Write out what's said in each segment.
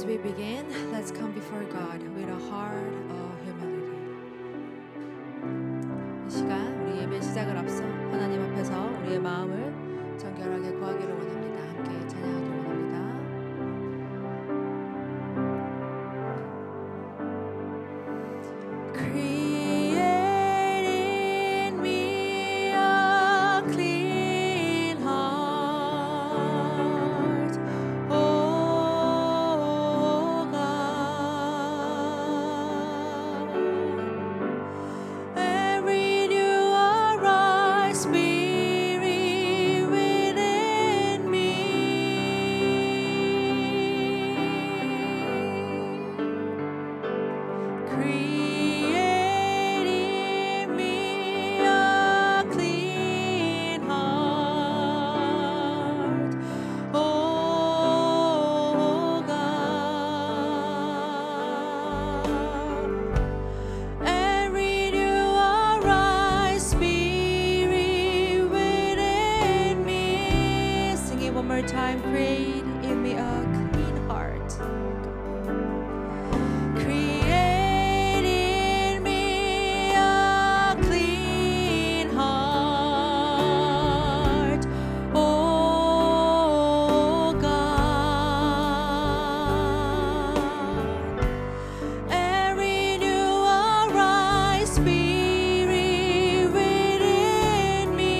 we begin, let's come before God with a heart of humility. 이 시간 우리 예배 시작을 앞서 하나님 앞에서 우리의 마음을 정결하게 구하기를 원합니다. 함께 찬양하기 원합니다. Time, create in me a clean heart. Create in me a clean heart, oh God, and renew a right spirit within me.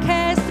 Cast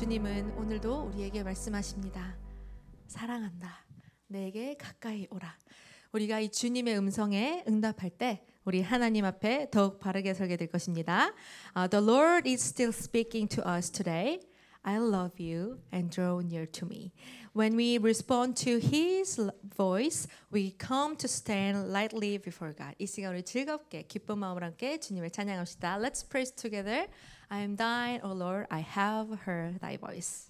주님은 오늘도 우리에게 말씀하십니다. 사랑한다. 내게 가까이 오라. 우리가 이 주님의 음성에 응답할 때 우리 하나님 앞에 더욱 바르게 서게 될 것입니다. The Lord is still speaking to us today. I love you and draw near to me. When we respond to His voice, we come to stand lightly before God. 이 시간 우리 즐겁게 기쁜 마음으로 함께 주님을 찬양합시다. Let's praise together. I am thine, O Lord. I have heard thy voice.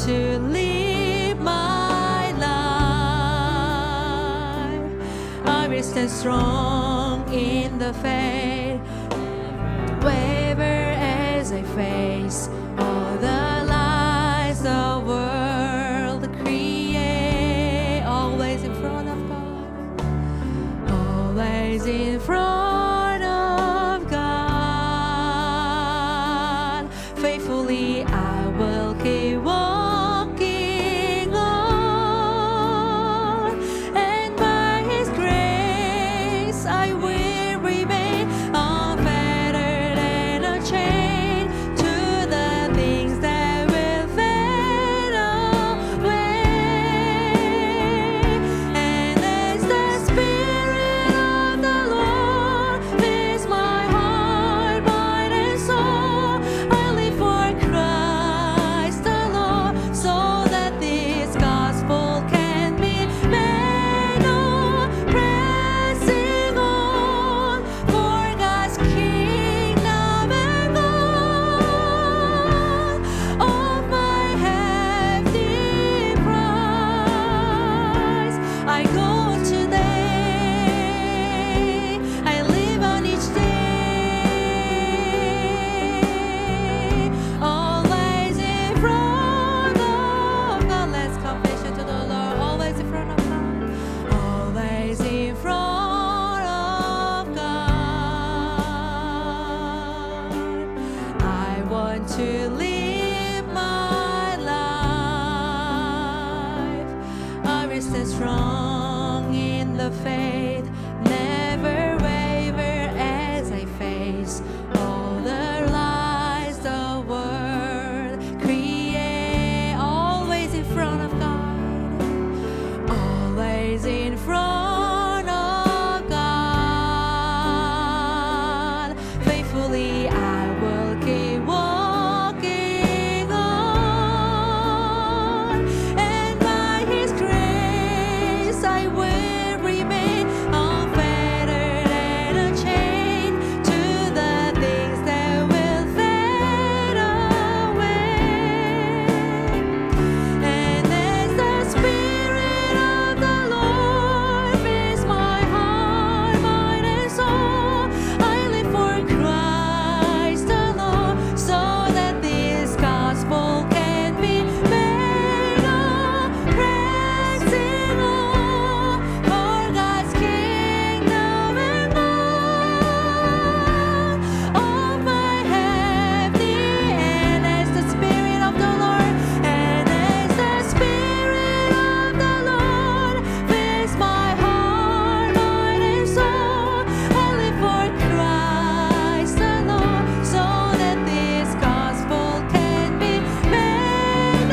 To live my life, I will stand strong in the faith, waver as I face all the lies the world create. Always in front of God, always in front of God. Faithfully I will keep walking. I will remain unfettered and unchained to the safely I will keep walking on, and by His grace I will remain unfettered and unchained to the things that will fade away. And as the Spirit of the Lord fills my heart, mind, and soul, I live for Christ alone, so that this gospel can be made a praising all for God's kingdom and all my heavenly. And as the Spirit of the Lord, and as the Spirit of the Lord fills my heart, mind, and soul, I live for Christ alone, so that this gospel can be made a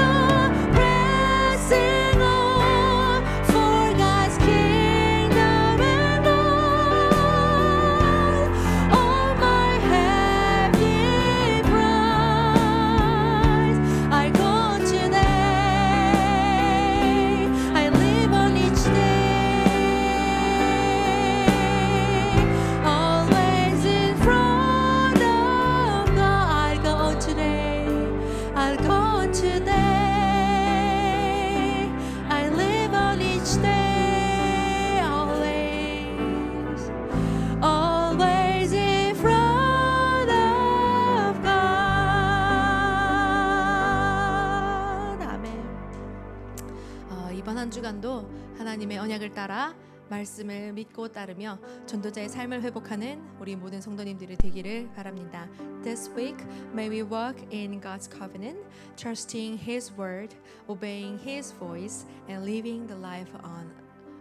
praising all for God's kingdom and all my heavenly prize. I go on today, I live on each day, always in front of God. I go on today, I go on today, I live on each day, always in front of God. 아멘. 이번 한 주간도 하나님의 언약을 따라 말씀을 믿고 따르며 전도자의 삶을 회복하는 우리 모든 성도님들이 되기를 바랍니다. This week, may we walk in God's covenant, trusting His word, obeying His voice, and living the life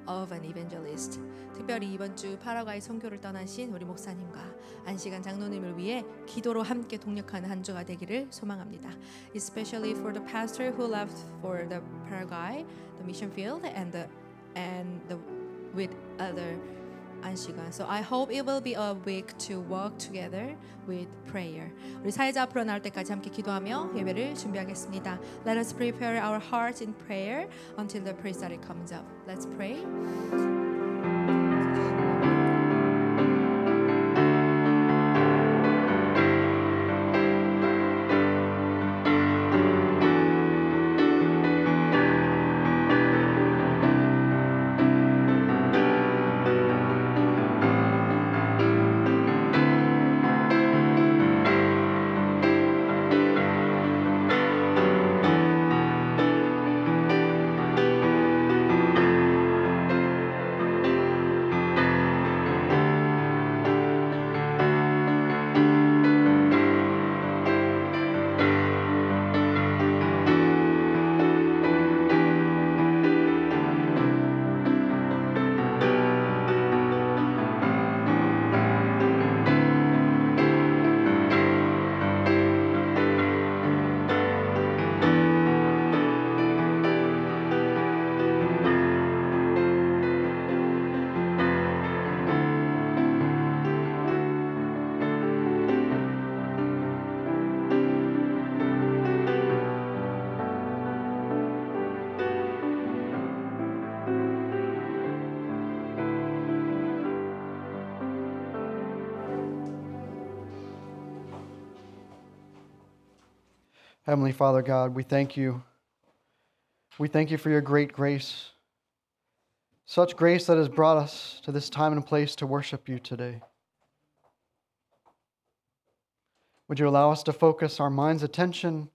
of an evangelist. 특별히 이번 주 파라과이 선교를 떠나신 우리 목사님과 안시간 장로님을 위해 기도로 함께 동력하는 한 주가 되기를 소망합니다. Especially for the pastor who left for the Paraguay, the mission field, and the with other 안시간. So I hope it will be a week to walk together with prayer. 우리 사회자 앞으로 나올 때까지 함께 기도하며 예배를 준비하겠습니다. Let us prepare our hearts in prayer until the praise started comes up. Let's pray. Heavenly Father God, we thank you. We thank you for your great grace. Such grace that has brought us to this time and place to worship you today. Would you allow us to focus our mind's attention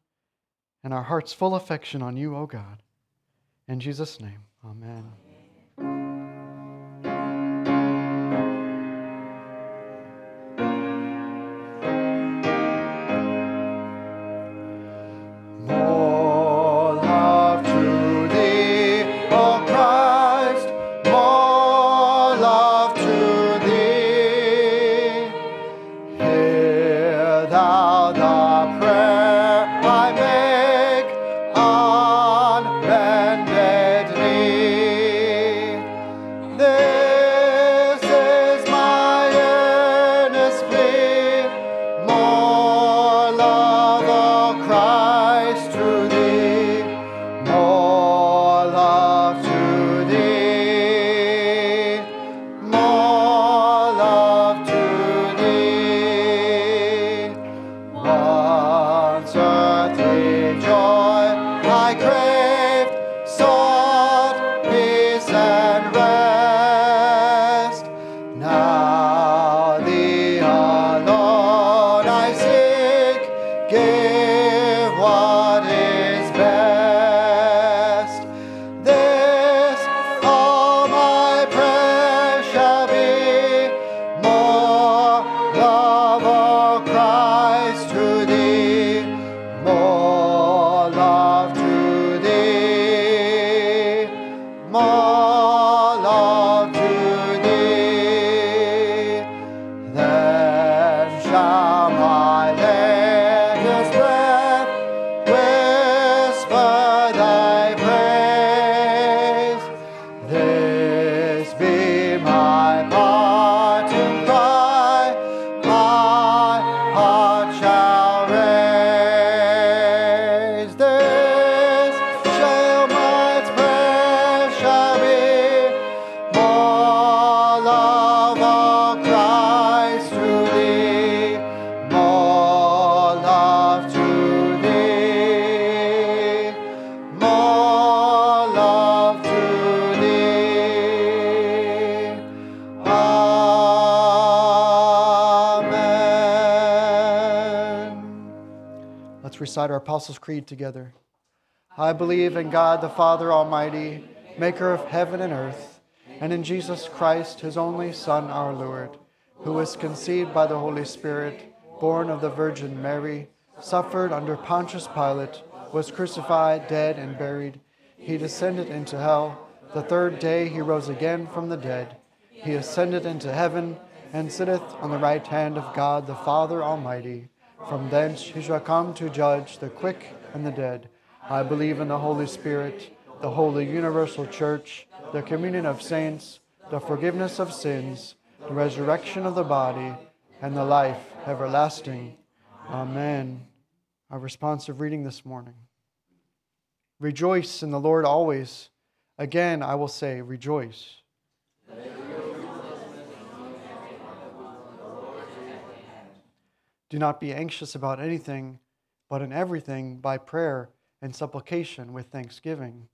and our heart's full affection on you, O God. In Jesus' name, amen. Bended knee. love of Christ to thee, more love to thee, more love to thee. Then shall my latest breath whisper thy praise. This be my parting cry, my heart shall raise. This shall my prayer shall be, more love of Christ to thee, more love to thee, more love to thee. Amen. Let's recite our Apostles' Creed together. I believe in God the Father Almighty, maker of heaven and earth, and in Jesus Christ, his only Son, our Lord, who was conceived by the Holy Spirit, born of the Virgin Mary, suffered under Pontius Pilate, was crucified, dead, and buried. He descended into hell. The third day he rose again from the dead. He ascended into heaven, and sitteth on the right hand of God the Father Almighty. From thence he shall come to judge the quick and the dead. I believe in the Holy Spirit, the holy universal church, the communion of saints, the forgiveness of sins, the resurrection of the body, and the life everlasting. Amen. Our responsive reading this morning. Rejoice in the Lord always. Again, I will say, rejoice. Do not be anxious about anything, but in everything, by prayer and supplication with thanksgiving.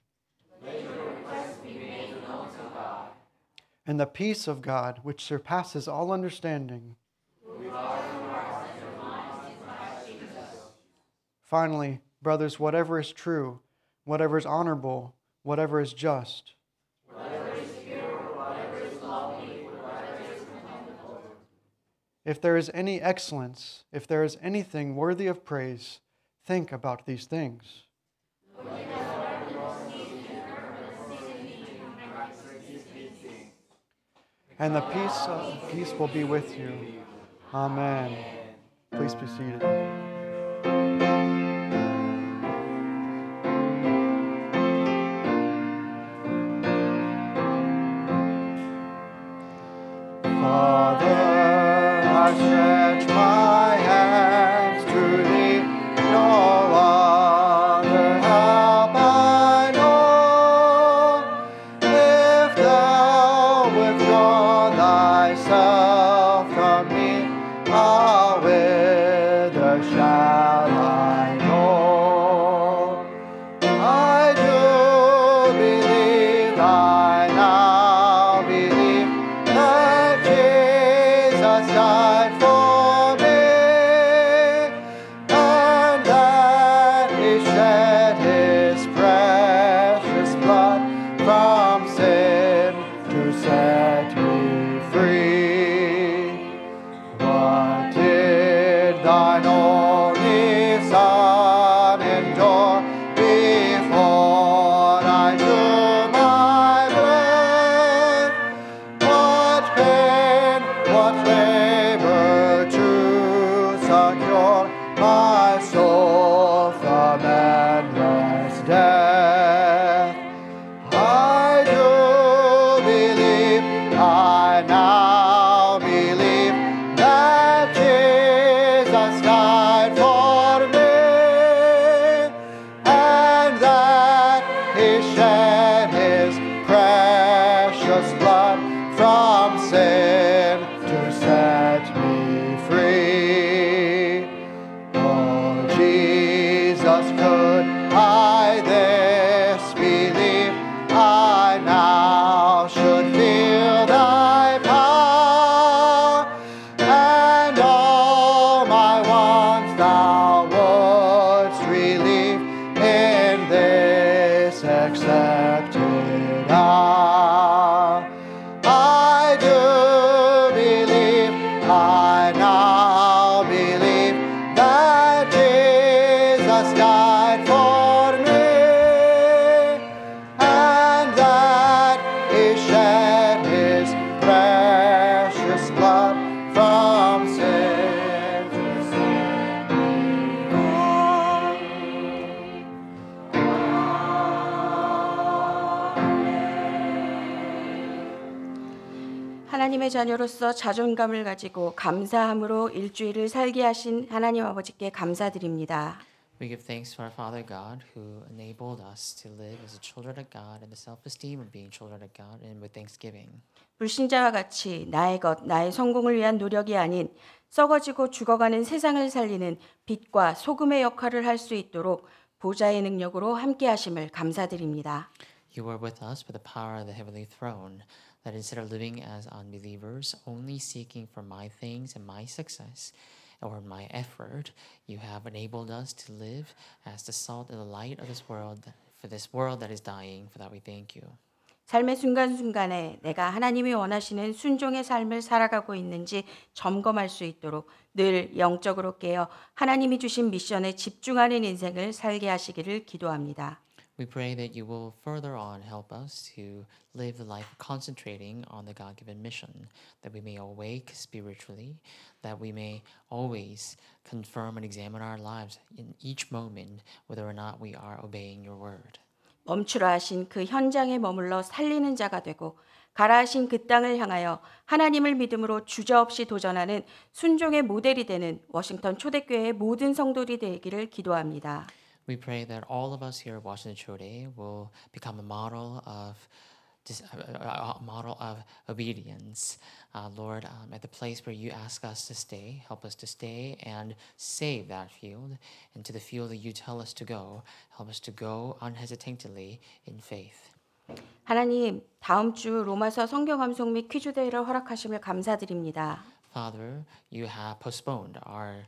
Let your requests be made known to God. And the peace of God, which surpasses all understanding, will guard your hearts and your minds in Christ Jesus. Finally, brothers, whatever is true, whatever is honorable, whatever is just, whatever is pure, whatever is lovely, whatever is commendable, if there is any excellence, if there is anything worthy of praise, think about these things. And the peace will be with you. Amen. Please be seated. Father, I stretch my hands to thee, no other help I know. If thou withdraw thyself from me, ah, whither shall I go? I do believe, I now believe, that Jesus died for me, 하나님의 자녀로서 자존감을 가지고 감사함으로 일주일을 살게 하신 하나님 아버지께 감사드립니다. We give thanks to our Father God who enabled us to live as children of God and the self-esteem of being children of God and with thanksgiving. 불신자와 같이 나의 것, 나의 성공을 위한 노력이 아닌 썩어지고 죽어가는 세상을 살리는 빛과 소금의 역할을 할 수 있도록 보좌의 능력으로 함께 하심을 감사드립니다. You were with us by the power of the heavenly throne, that instead of living as unbelievers, only seeking for my things and my success, or my effort, you have enabled us to live as the salt and the light of this world, for this world that is dying. For that we thank you. 삶의 순간순간에 내가 하나님이 원하시는 순종의 삶을 살아가고 있는지 점검할 수 있도록 늘 영적으로 깨어 하나님이 주신 미션에 집중하는 인생을 살게 하시기를 기도합니다. We pray that you will further on help us to live the life concentrating on the God-given mission, that we may awake spiritually, that we may always confirm and examine our lives in each moment whether or not we are obeying your word. 멈추라 하신 그 현장에 머물러 살리는 자가 되고 가라 하신 그 땅을 향하여 하나님을 믿음으로 주저없이 도전하는 순종의 모델이 되는 워싱턴 초대교회의 모든 성도들이 되기를 기도합니다. We pray that all of us here at Washington Chode will become a model of obedience. Lord, at the place where you ask us to stay, help us to stay and save that field. And to the field that you tell us to go, help us to go unhesitatingly in faith. 하나님, 다음 주 로마서 성경 감송 및 퀴즈 대회를 허락하심을 감사드립니다. Father, you have postponed our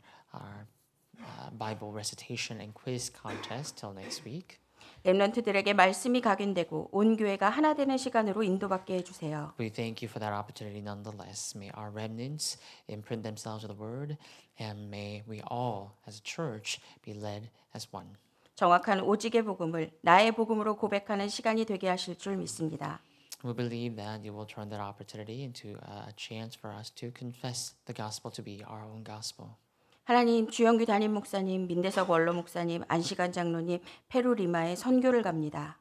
Bible recitation and quiz contest till next week. 렘넌트들에게 말씀이 각인되고 온 교회가 하나 되는 시간으로 인도받게 해주세요. We thank you for that opportunity nonetheless. May our remnants imprint themselves with the word, and may we all, as a church, be led as one. 정확한 오직의 복음을 나의 복음으로 고백하는 시간이 되게 하실 줄 믿습니다. We believe that you will turn that opportunity into a chance for us to confess the gospel to be our own gospel. 하나님, 주영규 담임 목사님, 민대석 원로 목사님, 안시간 장로님, 페루 리마에 선교를 갑니다.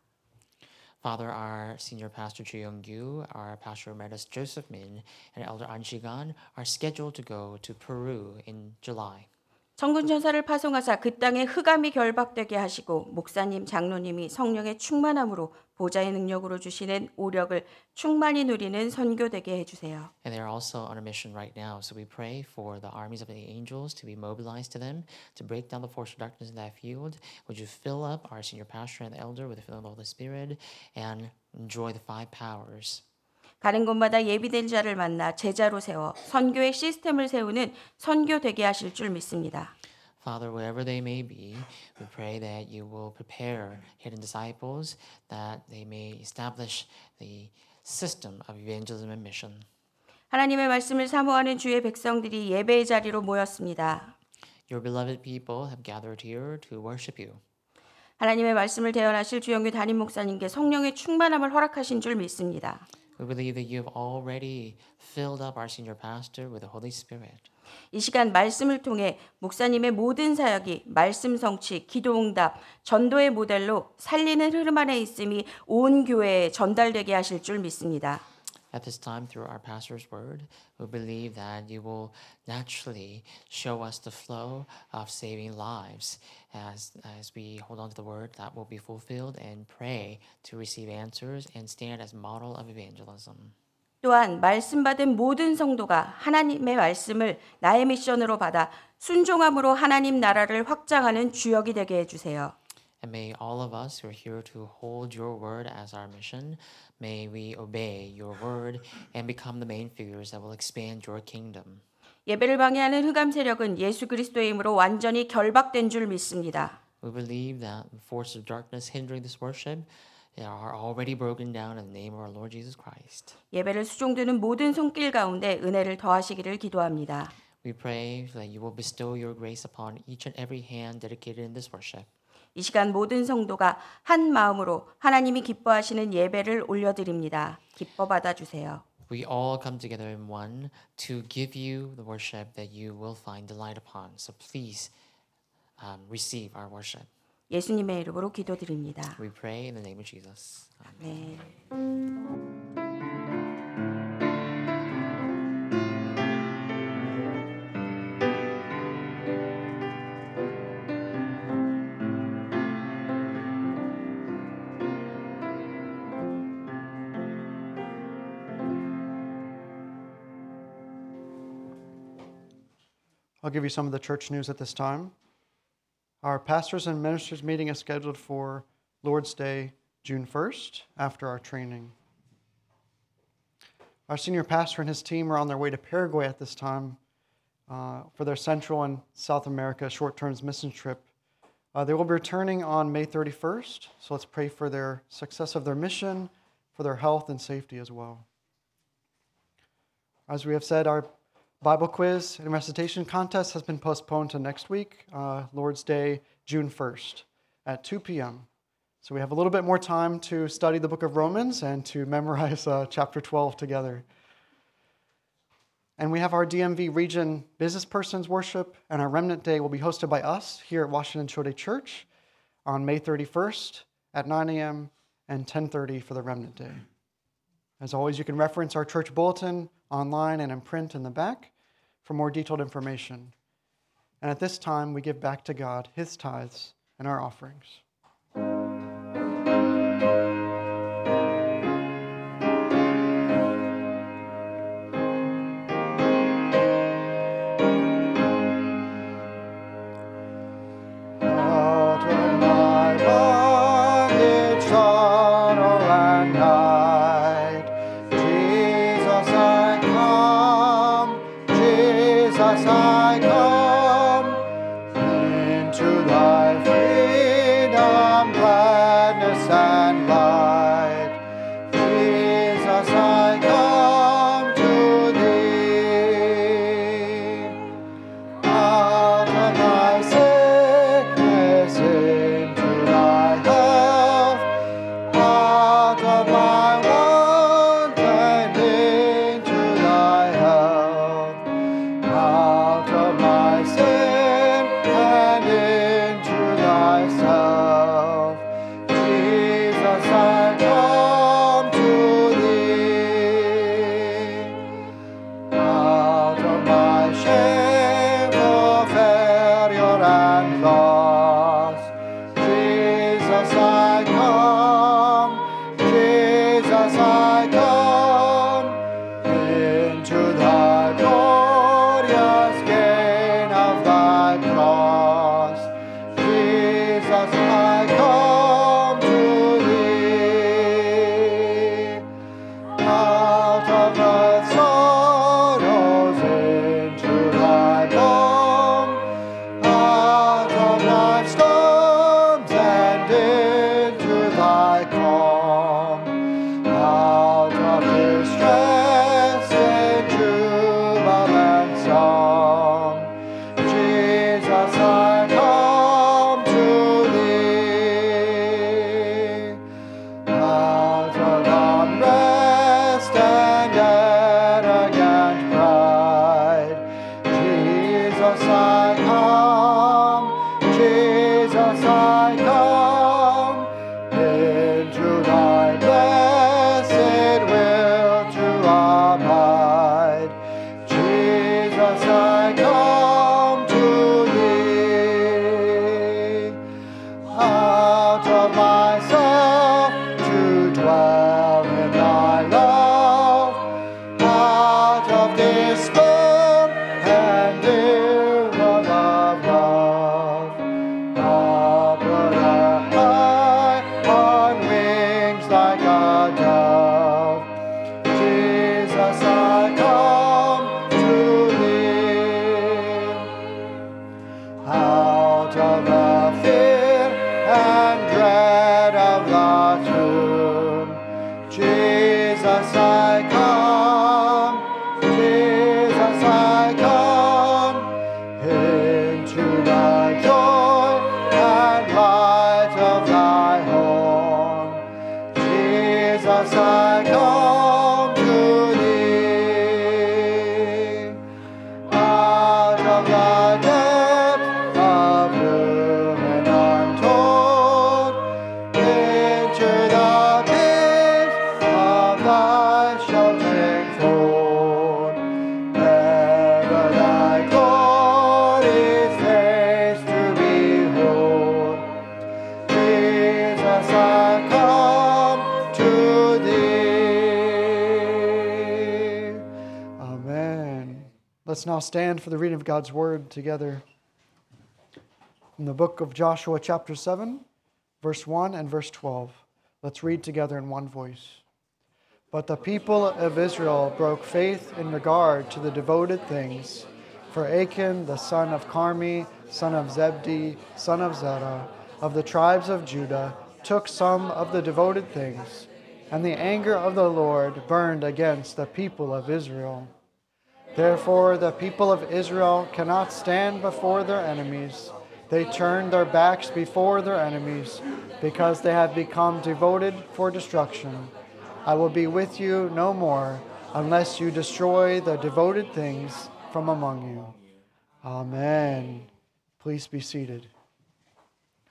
Father, our senior pastor Ju Young-gyu, our pastor emeritus Joseph Min, and Elder An Shigan are scheduled to go to Peru in July. 천군 천사를 파송하사 그 땅에 흑암이 결박되게 하시고 목사님, 장로님이 성령의 충만함으로 보좌의 능력으로 주시는 오력을 충만히 누리는 선교되게 해주세요. And they are also on a mission right now. So we pray for the armies of the angels to be mobilized to them, to break down the force of darkness in that field. Would you fill up our senior pastor and the elder with the filling of the Holy Spirit and enjoy the five powers. 가는 곳마다 예비된 자를 만나 제자로 세워 선교의 시스템을 세우는 선교되게 하실 줄 믿습니다. Father, wherever they may be, we pray that you will prepare hidden disciples, that they may establish the system of evangelism and mission. 하나님의 말씀을 사모하는 주의 백성들이 예배의 자리로 모였습니다. Your beloved people have gathered here to worship you. 하나님의 말씀을 대언하실 주영규 담임 목사님께 성령의 충만함을 허락하신 줄 믿습니다. We believe that you have already filled up our senior pastor with the Holy Spirit. 이 시간 말씀을 통해 목사님의 모든 사역이 말씀 성취, 기도 응답, 전도의 모델로 살리는 흐름 안에 있음이 온 교회에 전달되게 하실 줄 믿습니다. At this time, through our pastor's word, we believe that you will naturally show us the flow of saving lives as we hold on to the word that will be fulfilled and pray to receive answers and stand as model of evangelism. 또한 말씀 받은 모든 성도가 하나님의 말씀을 나의 미션으로 받아 순종함으로 하나님 나라를 확장하는 주역이 되게 해주세요. And may all of us who are here to hold your word as our mission, may we obey your word and become the main figures that will expand your kingdom. 예배를 방해하는 흑암 세력은 예수 그리스도의 힘으로 완전히 결박된 줄 믿습니다. We believe that the forces of darkness hindering this worship are already broken down in the name of our Lord Jesus Christ. 예배를 수종드는 모든 손길 가운데 은혜를 더하시기를 기도합니다. We pray that you will bestow your grace upon each and every hand dedicated in this worship. 이 시간 모든 성도가 한 마음으로 하나님이 기뻐하시는 예배를 올려드립니다. 기뻐 받아주세요. We all come together in one to give you the worship that you will find delight upon. So please receive our worship. 예수님의 이름으로 기도드립니다. We pray in the name of Jesus. 네. I'll give you some of the church news at this time. Our pastors and ministers meeting is scheduled for Lord's Day, June 1st, after our training. Our senior pastor and his team are on their way to Paraguay at this time for their Central and South America short-term mission trip. They will be returning on May 31st, so let's pray for their success of their mission, for their health and safety as well. As we have said, our Bible quiz and recitation contest has been postponed to next week, Lord's Day, June 1st at 2 p.m. So we have a little bit more time to study the book of Romans and to memorize chapter 12 together. And we have our DMV region business persons worship, and our Remnant Day will be hosted by us here at Washington Chode Church on May 31st at 9 a.m. and 10:30 for the Remnant Day. As always, you can reference our church bulletin online and in print in the back for more detailed information. And at this time, we give back to God His tithes and our offerings. Despair and ill Let's now stand for the reading of God's word together. In the book of Joshua, chapter 7, verse 1 and verse 12. Let's read together in one voice. But the people of Israel broke faith in regard to the devoted things. For Achan, the son of Carmi, son of Zebdi, son of Zerah, of the tribes of Judah, took some of the devoted things, and the anger of the Lord burned against the people of Israel. Therefore the people of Israel cannot stand before their enemies. They turn their backs before their enemies, because they have become devoted for destruction. I will be with you no more, unless you destroy the devoted things from among you. Amen. Please be seated.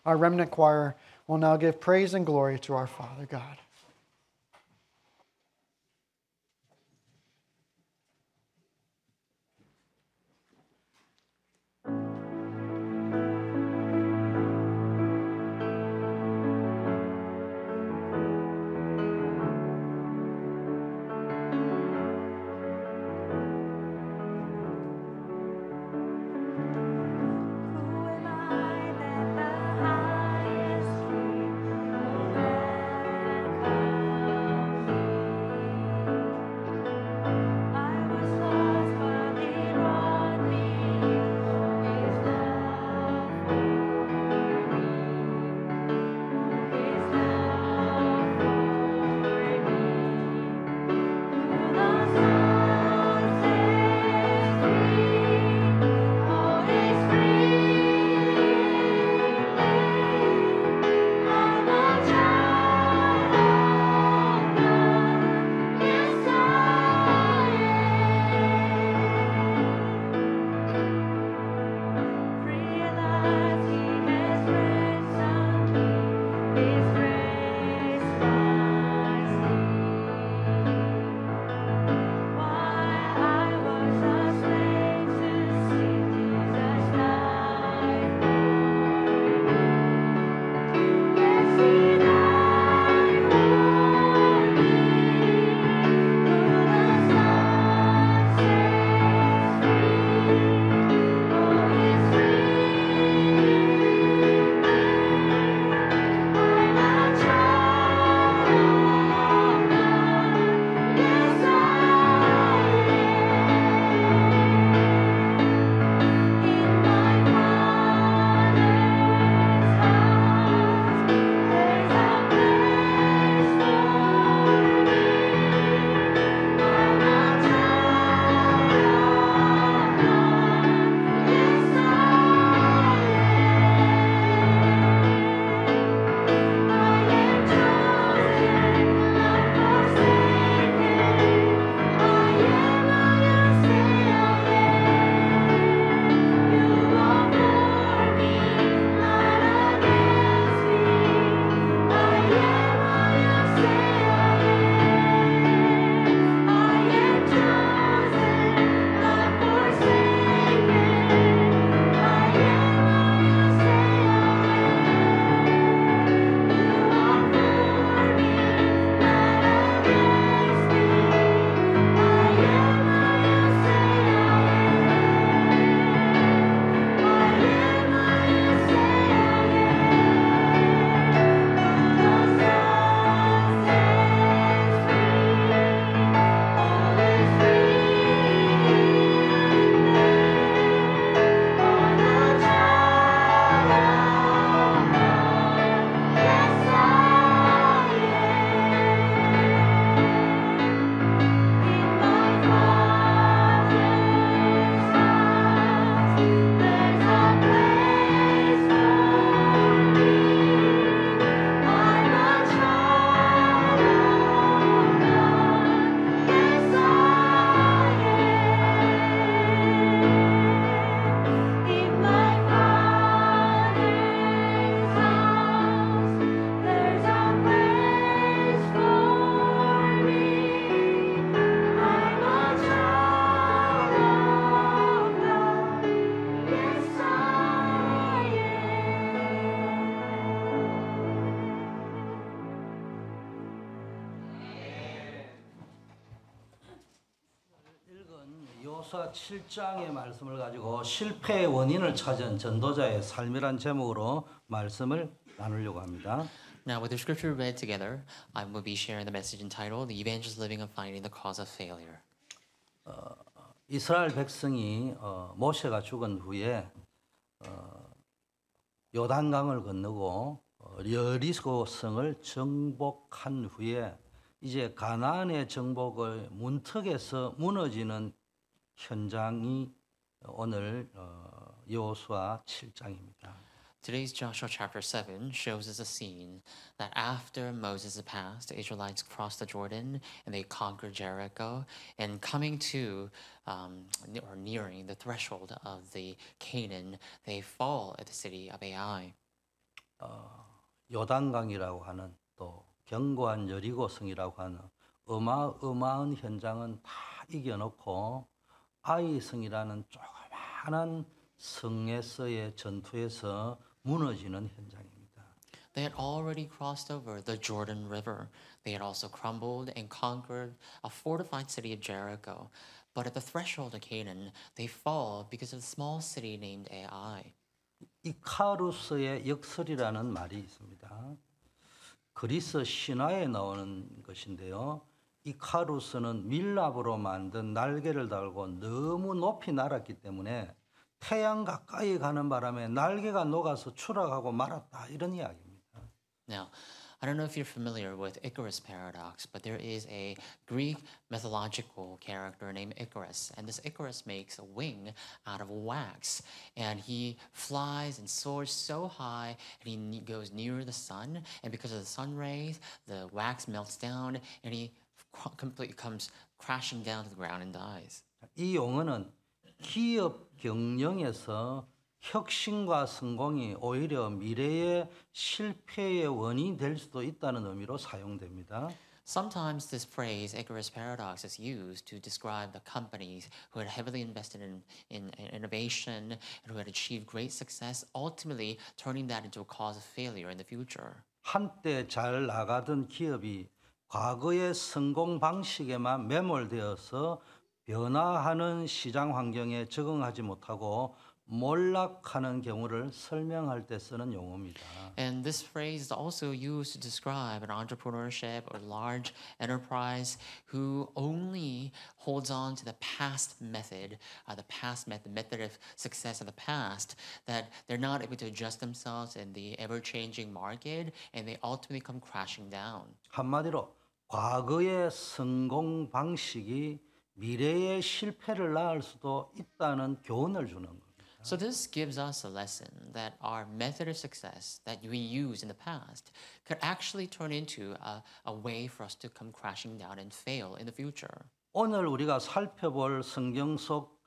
Our remnant choir will now give praise and glory to our Father God. Who am I that the highest king will 여호수아 7장의 말씀을 가지고 실패의 원인을 찾은 전도자의 삶이란 제목으로 말씀을 나누려고 합니다. Now, with the scripture read together, I will be sharing the message entitled "The Evangelist Living and Finding the Cause of Failure." 이스라엘 백성이 모세가 죽은 후에 요단강을 건너고 여리고성을 정복한 후에 이제 가나안의 정복의 문턱에서 무너지는 현장이 오늘 여호수아 7장입니다. Today's Joshua chapter 7 shows us a scene that after Moses had passed, the Israelites crossed the Jordan and they conquered Jericho. And coming to or nearing the threshold of the Canaan, they fall at the city of Ai. 요단강이라고 하는 또 견고한 여리고성이라고 하는 어마어마한 현장은 다 이겨놓고 아이성이라는 조그마한 성에서의 전투에서 무너지는 현장입니다. They had already crossed over the Jordan River. They had also crumbled and conquered a fortified city of Jericho. But at the threshold of Canaan, they fall because of a small city named Ai. 이카루스의 역설이라는 말이 있습니다. 그리스 신화에 나오는 것인데요. 이카루스는 밀랍으로 만든 날개를 달고 너무 높이 날았기 때문에 태양 가까이 가는 바람에 날개가 녹아서 추락하고 말았다 이런 이야기입니다. Now, I don't know if you're familiar with Icarus paradox, but there is a Greek mythological character named Icarus, and this Icarus makes a wing out of wax, and he flies and soars so high, and he goes near the sun, and because of the sun rays, the wax melts down, and he completely comes crashing down to the ground and dies. 이 용어는 기업 경영에서 혁신과 성공이 오히려 미래의 실패의 원인이 될 수도 있다는 의미로 사용됩니다. Sometimes this phrase, Icarus paradox, is used to describe the companies who had heavily invested in innovation and who had achieved great success, ultimately turning that into a cause of failure in the future. 한때 잘 나가던 기업이 과거의 성공 방식에만 매몰되어서 변화하는 시장 환경에 적응하지 못하고 몰락하는 경우를 설명할 때 쓰는 용어입니다. And this phrase is also used to describe an entrepreneurship or large enterprise who only holds on to the past method, the method of success of the past, that they're not able to adjust themselves in the ever-changing market, and they ultimately come crashing down. 한마디로 과거의 성공 방식이 미래의 실패를 낳을 수도 있다는 교훈을 주는 겁니다. So this gives us a lesson that our method of success that we used in the past could actually turn into a way for us to come crashing down and fail in the future. 오늘 우리가 살펴볼 성경 속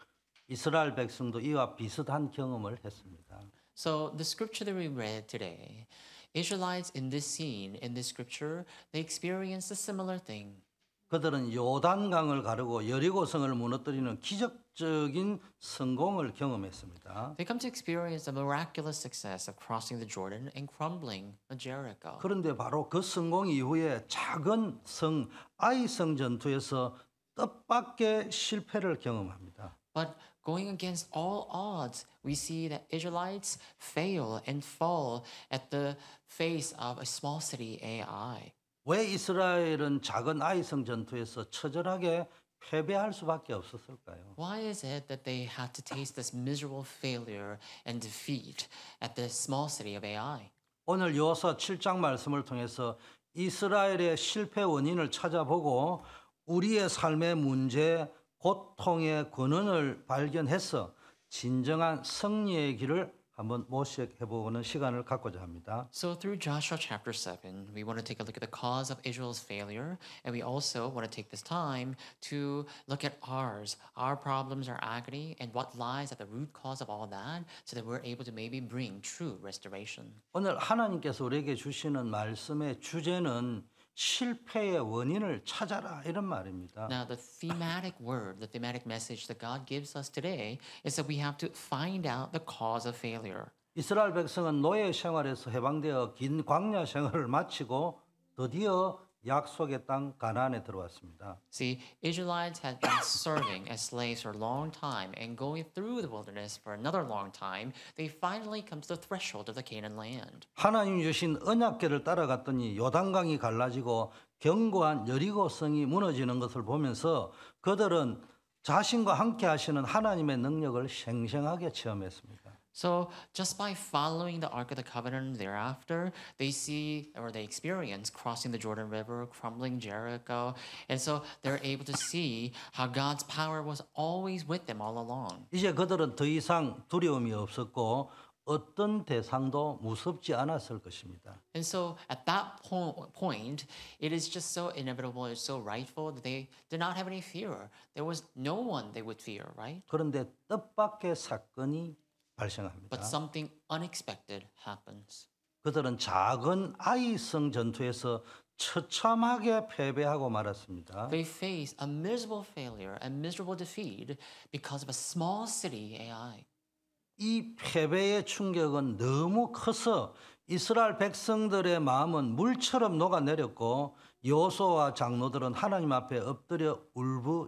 이스라엘 백성도 이와 비슷한 경험을 했습니다. So the scripture that we read today, Israelites in this scene, in this scripture, they experienced a similar thing. 그들은 요단강을 가르고 여리고성을 무너뜨리는 기적적인 성공을 경험했습니다. They come to experience the miraculous success of crossing the Jordan and crumbling Jericho. 그런데 바로 그 성공 이후에 작은 성 아이성 전투에서 뜻밖의 실패를 경험합니다. But going against all odds, we see that Israelites fail and fall at the face of a small city, Ai. 왜 이스라엘은 작은 아이성 전투에서 처절하게 패배할 수밖에 없었을까요? Why is it that they had to taste this miserable failure and defeat at the small city of Ai? 오늘 여호수아 7장 말씀을 통해서 이스라엘의 실패 원인을 찾아보고 우리의 삶의 문제, 고통의 근원을 발견해서 진정한 승리의 길을 한번 모색해보는 시간을 갖고자 합니다. So through Joshua chapter 7, we want to take a look at the cause of Israel's failure, and we also want to take this time to look at ours, our problems, our agony, and what lies at the root cause of all that, so that we're able to maybe bring true restoration. 오늘 하나님께서 우리에게 주시는 말씀의 주제는 실패의 원인을 찾아라 이런 말입니다. Now, the thematic word, the thematic message that God gives us today is that we have to find out the cause of failure. 이스라엘 백성은 노예 생활에서 해방되어 긴 광야 생활을 마치고 드디어 약속의 땅 가나안에 들어왔습니다. See, Israelites had been serving as slaves for a long time and going through the wilderness for another long time. They finally come to the threshold of the Canaan land. 하나님 주신 언약궤를 따라갔더니 요단강이 갈라지고 견고한 여리고 성이 무너지는 것을 보면서 그들은 자신과 함께 하시는 하나님의 능력을 생생하게 체험했습니다. So just by following the Ark of the Covenant thereafter, they see or they experience crossing the Jordan River, crumbling Jericho, and so they're able to see how God's power was always with them all along. 이제 그들은 더 이상 두려움이 없었고 어떤 대상도 무섭지 않았을 것입니다. And so at that point, it is just so inevitable, it's so rightful that they did not have any fear. There was no one they would fear, right? 그런데 뜻밖의 사건이 발생합니다. But something unexpected happens. 그들은 작은 아이성 전투에서 처참하게 패배하고 말았습니다. They face a miserable failure and miserable defeat because of a small city AI. 이 패배의 충격은 너무 커서 이스라엘 백성들의 마음은 물처럼 녹아내렸고 여호수아와 장로들은 하나님 앞에 엎드려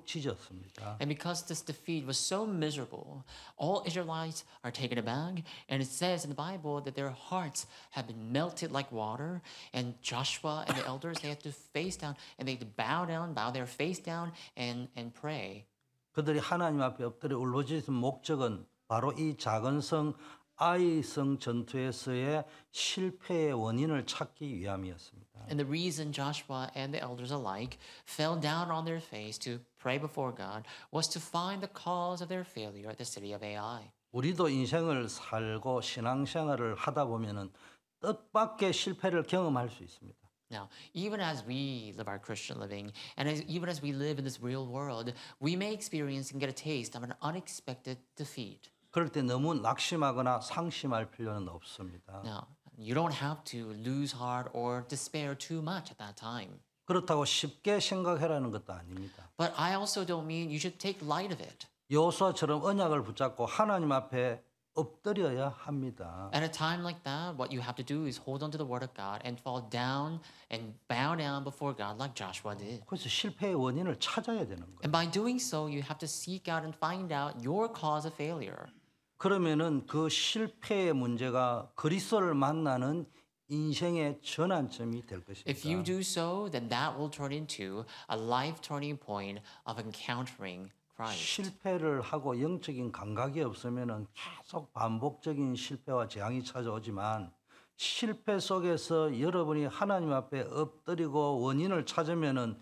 울부짖었습니다. And because this defeat was so miserable, all Israelites are taken aback, and it says in the Bible that their hearts have been melted like water, and Joshua and the elders, they had to face down, and they had to bow their face down and pray. 그들이 하나님 앞에 엎드려 울부짖은 목적은 바로 이 작은 성 아이성 전투에서의 실패의 원인을 찾기 위함이었습니다. And the reason Joshua and the elders alike fell down on their face to pray before God was to find the cause of their failure at the city of Ai. 우리도 인생을 살고 신앙생활을 하다 보면은 뜻밖의 실패를 경험할 수 있습니다. Now, even as we live our Christian living, and even as we live in this real world, we may experience and get a taste of an unexpected defeat. 그럴 때 너무 낙심하거나 상심할 필요는 없습니다. Now, you don't have to lose heart or despair too much at that time. 그렇다고 쉽게 생각하라는 것도 아닙니다. But I also don't mean you should take light of it. 여호수아처럼 언약을 붙잡고 하나님 앞에 엎드려야 합니다. At a time like that, what you have to do is hold on to the word of God and fall down and bow down before God like Joshua did. 그래서 실패의 원인을 찾아야 되는 거예요. And by doing so, you have to seek out and find out your cause of failure. 그러면은 그 실패의 문제가 그리스도를 만나는 인생의 전환점이 될 If you 것입니다. do so, then that will turn into a life turning point of encountering Christ. 실패를 하고 영적인 감각이 없으면은 계속 반복적인 실패와 재앙이 찾아오지만 실패 속에서 여러분이 하나님 앞에 엎드리고 원인을 찾으면은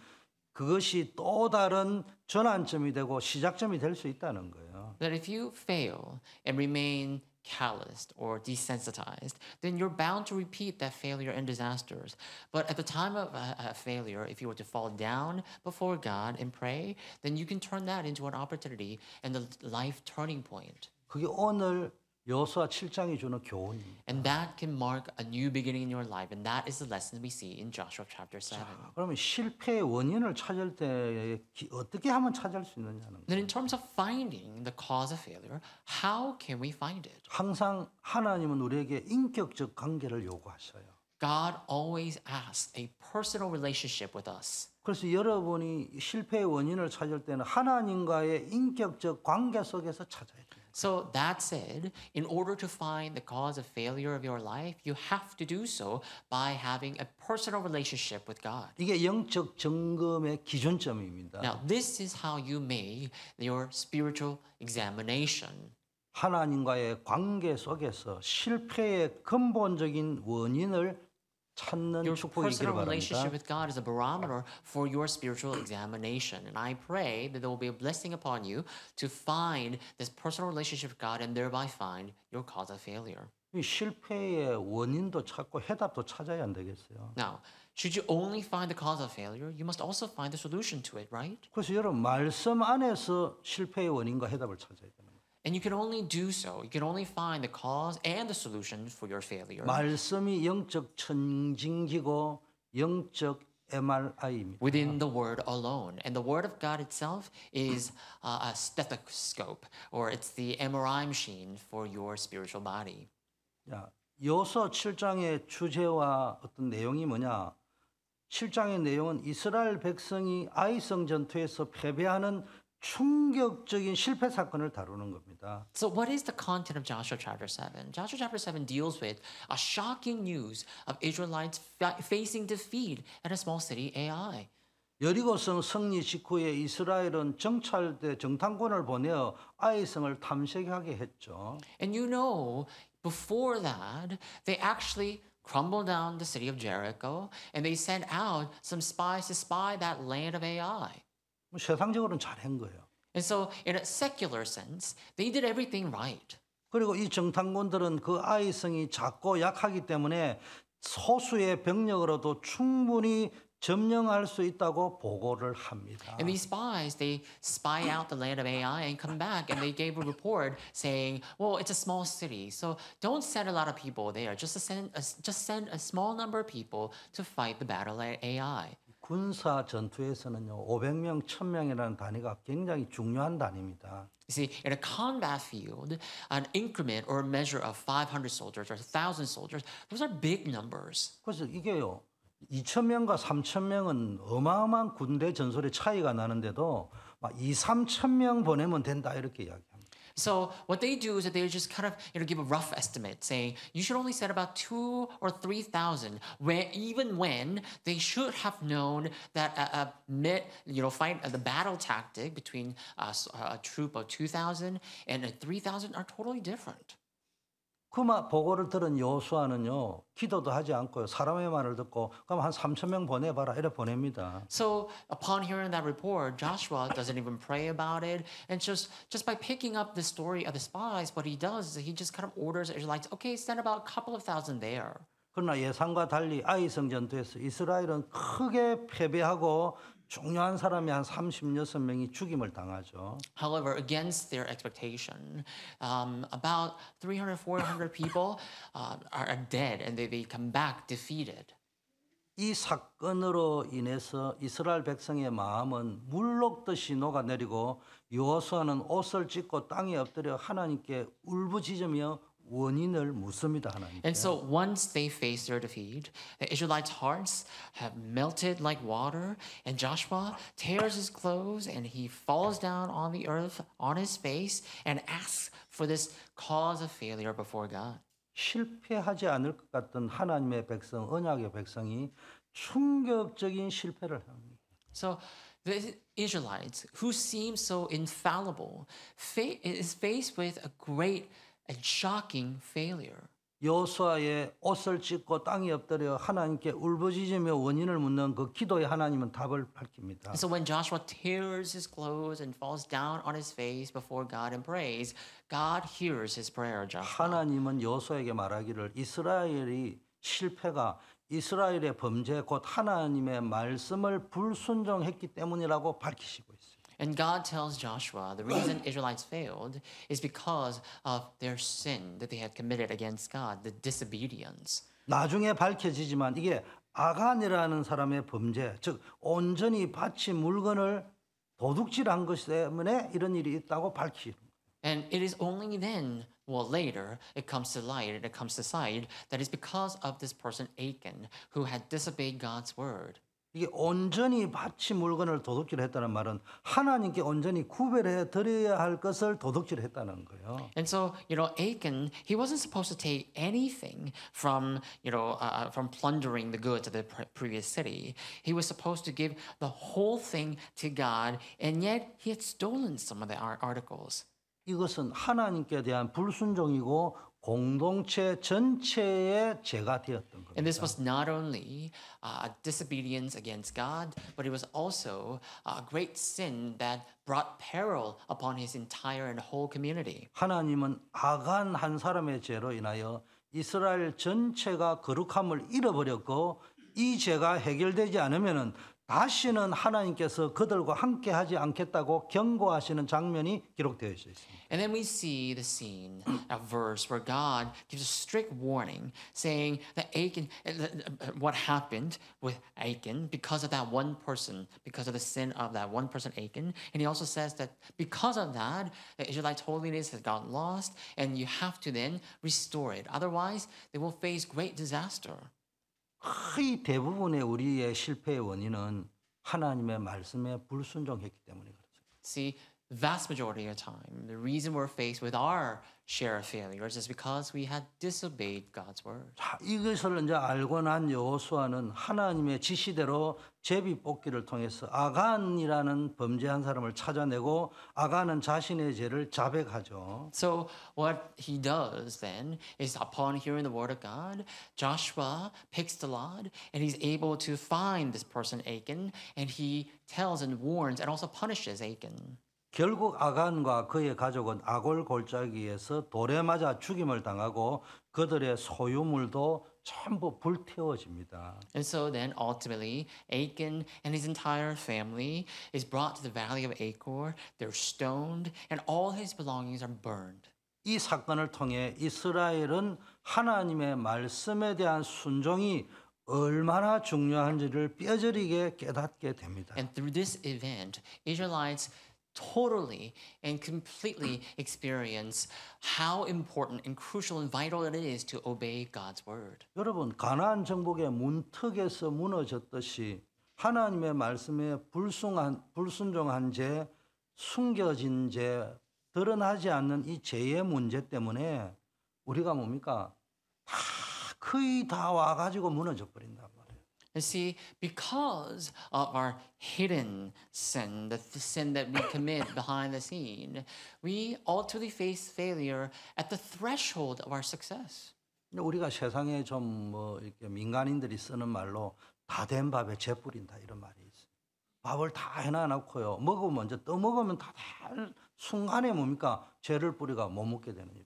그것이 또 다른 전환점이 되고 시작점이 될 수 있다는 거예요. That if you fail and remain calloused or desensitized, then you're bound to repeat that failure and disasters. But at the time of a failure, if you were to fall down before God and pray, then you can turn that into an opportunity and the life turning point. 그게 오늘 여호수아 7장이 주는 교훈입니다. And that can mark a new beginning in your life. And that is the lesson we see in Joshua chapter 7. 그러면 실패의 원인을 찾을 때 어떻게 하면 찾을 수 있느냐는 Then 거예요. in terms of finding the cause of failure, how can we find it? 항상 하나님은 우리에게 인격적 관계를 요구하셔요. God always asks a personal relationship with us. 그래서 여러분이 실패의 원인을 찾을 때는 하나님과의 인격적 관계 속에서 찾아야 돼요. So that said, in order to find the cause of failure of your life, you have to do so by having a personal relationship with God. 이게 영적 점검의 기준점입니다. Now, this is how you make your spiritual examination. 하나님과의 관계 속에서 실패의 근본적인 원인을 찾는 Your 축복이 있기를 personal relationship 바랍니다. with God is a barometer for your spiritual examination. And I pray that there will be a blessing upon you to find this personal relationship with God and thereby find your cause of failure. 이 실패의 원인도 찾고 해답도 찾아야 안 되겠어요. Now, should you only find the cause of failure, you must also find the solution to it, right? 그래서 여러분 말씀 안에서 실패의 원인과 해답을 찾아야 되는 거예요. And you can only do so. You can only find the cause and the solution for your failure. 말씀이 영적 청진기고 영적 MRI입니다. Within the word alone. And the word of God itself is a stethoscope, or it's the MRI machine for your spiritual body. 여호수아 7장의 주제와 어떤 내용이 뭐냐? 7장의 내용은 이스라엘 백성이 아이성 전투에서 패배하는 충격적인 실패 사건을 다루는 겁니다. So what is the content of Joshua chapter 7? Joshua chapter 7 deals with a shocking news of Israelites facing defeat at a small city, Ai. 여리고성 승리 직후에 이스라엘은 정찰대 정탐꾼을 보내어 아이성을 탐색하게 했죠. And you know, before that, they actually crumbled down the city of Jericho and they sent out some spies to spy that land of Ai. 세상적으로는 잘한 거예요. And so, in a secular sense, they did everything right. 그리고 이 정탐꾼들은 그 아이성이 작고 약하기 때문에 소수의 병력으로도 충분히 점령할 수 있다고 보고를 합니다. And these spies, they spy out the land of Ai and come back and they gave a report saying, well, it's a small city, so don't send a lot of people there. Just send a small number of people to fight the battle at Ai. 군사 전투에서는요, 500명, 1000명이라는 단위가 굉장히 중요한 단위입니다. You see, in a combat field, an increment or a measure of 500 soldiers or 1,000 soldiers, those are big numbers. 그래서 이게요, 2,000명과 3,000명은 어마어마한 군대 전술의 차이가 나는데도 막 2, 3,000명 보내면 된다 이렇게 이야기합니다. So what they do is that they just kind of give a rough estimate, saying you should only send about 2,000 or 3,000. Even when they should have known that the battle tactic between a troop of 2,000 and 3,000 are totally different. 그 보고를 들은 여호수아는요, 기도도 하지 않고요, 사람의 말을 듣고 그럼 한 3,000명 보내봐라 이래 보냅니다. So upon hearing that report, Joshua doesn't even pray about it, and just by picking up the story of the spies, what he does is he just kind of orders the Israelites, okay, send about a couple of thousand there. 그러나 예상과 달리 아이성 전투에서 이스라엘은 크게 패배하고 중요한 사람이 한 36명이 죽임을 당하죠. However, against their expectation, about 300, 400 people are dead, and they come back defeated. 이 사건으로 인해서 이스라엘 백성의 마음은 물녹듯이 녹아내리고 여호수아는 옷을 찢고 땅에 엎드려 하나님께 울부짖으며 원인을 묻습니다. 하나님께. And so once they face their defeat, the Israelites' hearts have melted like water, and Joshua tears his clothes and he falls down on the earth on his face and asks for this cause of failure before God. 실패하지 않을 것 같던 하나님의 백성, 언약의 백성이 충격적인 실패를 합니다. So the Israelites, who seem so infallible, is faced with a great and shocking failure. 여호수아의 옷을 찢고 땅에 엎드려 하나님께 울부짖으며 원인을 묻는 그 기도에 하나님은 답을 밝힙니다. And so when Joshua tears his clothes and falls down on his face before God and prays, God hears his prayer, Joshua. 하나님은 여호수아에게 말하기를 이스라엘이 실패가 이스라엘의 범죄 곧 하나님의 말씀을 불순종했기 때문이라고 밝히시고 있어요. And God tells Joshua the reason Israelites failed is because of their sin that they had committed against God, the disobedience. 나중에 밝혀지지만 이게 아간이라는 사람의 범죄, 즉 온전히 바친 물건을 도둑질한 것 때문에 이런 일이 있다고 밝히는 거예요. And it is only then, well, later, it comes to light and it comes to sight that it's because of this person Achan who had disobeyed God's word. 이게 온전히 바친 물건을 도둑질했다는 말은 하나님께 온전히 구별해 드려야 할 것을 도둑질했다는 거예요. And so, Achan, he wasn't supposed to take anything from plundering the goods of the previous city. He was supposed to give the whole thing to God, and yet he had stolen some of the articles. 이것은 하나님께 대한 불순종이고 공동체 전체의 죄가 되었던 겁니다. And this was not only disobedience against God, but it was also a great sin that brought peril upon his entire and whole community. 하나님은 아간 한 사람의 죄로 인하여 이스라엘 전체가 거룩함을 잃어버렸고 이 죄가 해결되지 않으면은 다시는 하나님께서 그들과 함께하지 않겠다고 경고하시는 장면이 기록되어 있습니다. And then we see the scene, a verse where God gives a strict warning, saying that Achan, what happened with Achan because of that one person, because of the sin of that one person Achan, and He also says that because of that, the Israelites' holiness has gotten lost, and you have to then restore it. Otherwise, they will face great disaster. 거의 대부분의 우리의 실패의 원인은 하나님의 말씀에 불순종했기 때문에 그렇습니다. See, vast majority of the time, the reason we're faced with our share of failures is because we had disobeyed God's word. 자, 이것을 이제 알고 난 여호수아는 하나님의 지시대로 제비 뽑기를 통해서 아간이라는 범죄한 사람을 찾아내고 아간은 자신의 죄를 자백하죠. So what he does then is upon hearing the word of God, Joshua picks the lot and he's able to find this person Achan and he tells and warns and also punishes Achan. 결국 아간과 그의 가족은 아골 골짜기에서 돌에 맞아 죽임을 당하고 그들의 소유물도 전부 불태워집니다. And so then ultimately Achan and his entire family is brought to the valley of Achor. They're stoned and all his belongings are burned. 이 사건을 통해 이스라엘은 하나님의 말씀에 대한 순종이 얼마나 중요한지를 뼈저리게 깨닫게 됩니다. And through this event, Israelites totally and completely experience how important and crucial and vital it is to obey God's word. 여러분, 가나안 정복의 문턱에서 무너졌듯이 하나님의 말씀에 불순종한 죄, 숨겨진 죄, 드러나지 않는 이 죄의 문제 때문에 우리가 뭡니까? 거의 다 와가지고 무너져 버린단 말이에요. And see, because of our hidden sin, the sin that we commit behind the scene, we ultimately face failure at the threshold of our success. 우리가 세상에 좀 뭐 이렇게 민간인들이 쓰는 말로 다 된 밥에 재 뿌린다 이런 말이 있어요. 밥을 다 해놔놓고요. 먹으면 이제 또 먹으면 다 순간에 뭡니까? 죄를 뿌리가 못 먹게 되는 일이.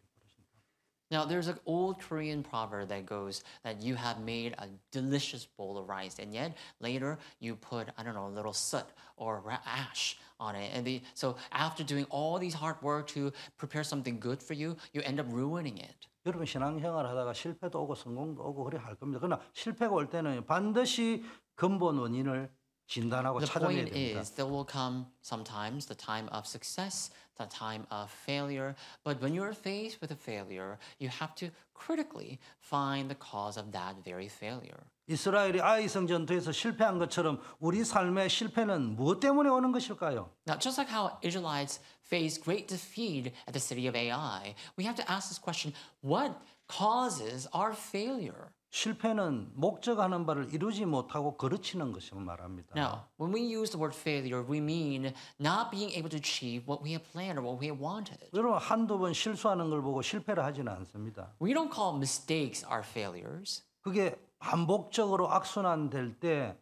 Now, there's an old Korean proverb that goes that you have made a delicious bowl of rice, and yet later you put, I don't know, a little soot or ash on it. And so after doing all these hard work to prepare something good for you, you end up ruining it. 여러분 신앙생활 하다가 실패도 오고 성공도 오고 그래 할 겁니다. 그러나 실패가 올 때는 반드시 근본 원인을 진단하고 The 찾아내야 point 됩니다. is, there will come sometimes the time of success, the time of failure. But when you're faced with a failure, you have to critically find the cause of that very failure. 이스라엘이 아이성 전투에서 실패한 것처럼 우리 삶의 실패는 무엇 때문에 오는 것일까요? Now, just like how Israelites faced great defeat at the city of Ai, we have to ask this question: what causes our failure? 실패는 목적하는 바를 이루지 못하고 거르치는 것을 말합니다. Now, when we use the word failure, we mean not being able to achieve what we have planned or what we have wanted. 여러분 한두 번 실수하는 걸 보고 실패를 하지는 않습니다. We don't call mistakes our failures. 그게 반복적으로 악순환될 때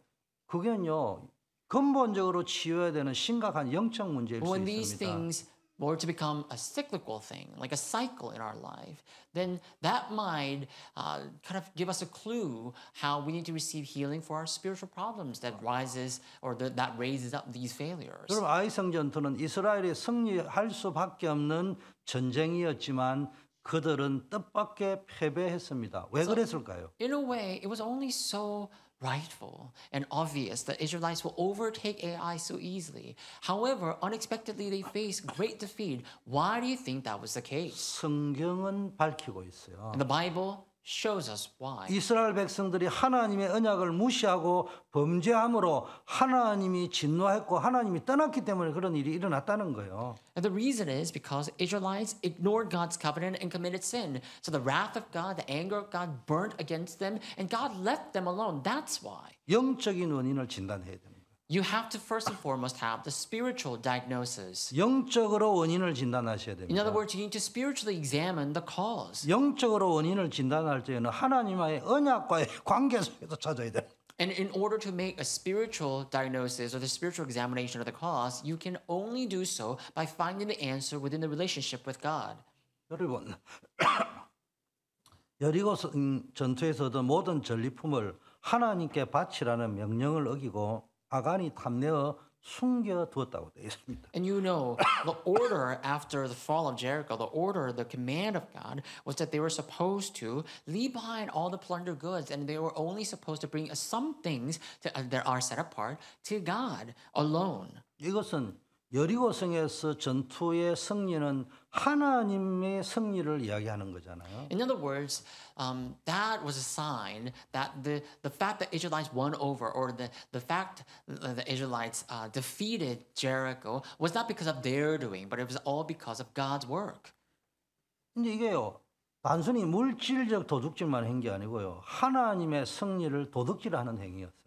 그게는요 근본적으로 치유해야 되는 심각한 영적 문제일 수 When these 있습니다. things were to become a cyclical thing, like a cycle in our life, then that might kind of give us a clue how we need to receive healing for our spiritual problems that rises or that raises up these failures. 여러분 아이성 전투는 이스라엘이 승리할 수밖에 없는 전쟁이었지만 그들은 뜻밖의 패배했습니다. 왜 그랬을까요? In a way, it was only so rightful and obvious that Israelites will overtake Ai so easily. However, unexpectedly they face great defeat. Why do you think that was the case? 성경은 밝히고 있어요. And the Bible shows us why. 이스라엘 백성들이 하나님의 언약을 무시하고 범죄함으로 하나님이 진노했고 하나님이 떠났기 때문에 그런 일이 일어났다는 거예요. And the reason is because Israelites ignored God's covenant and committed sin. So the wrath of God, the anger of God burnt against them and God left them alone. That's why. 영적인 원인을 진단해야 됩니다. You have to first and foremost have the spiritual diagnosis. 영적으로 원인을 진단하셔야 In 됩니다. other words, you need to spiritually examine the cause. 영적으로 원인을 진단할 때에는 하나님과의 언약과의 관계 속에서 찾아야 돼요. And in order to make a spiritual diagnosis or the spiritual examination of the cause, you can only do so by finding the answer within the relationship with God. 여러분 여리고 전투에서도 모든 전리품을 하나님께 바치라는 명령을 어기고 아간이 탐내어 숨겨두었다고 되어 있습니다. And you know, the order after the fall of Jericho, the order, the command of God was that they were supposed to leave behind all the plunder goods and they were only supposed to bring some things that are set apart to God alone. 이것은 여리고성에서 전투의 승리는 하나님의 승리를 이야기하는 거잖아요. In other words, that was a sign that the fact that Israelites won over, or the fact that the Israelites defeated Jericho, was not because of their doing, but it was all because of God's work. 근데 이게요, 단순히 물질적 도둑질만 한 게 아니고요, 하나님의 승리를 도둑질하는 행위였습니다.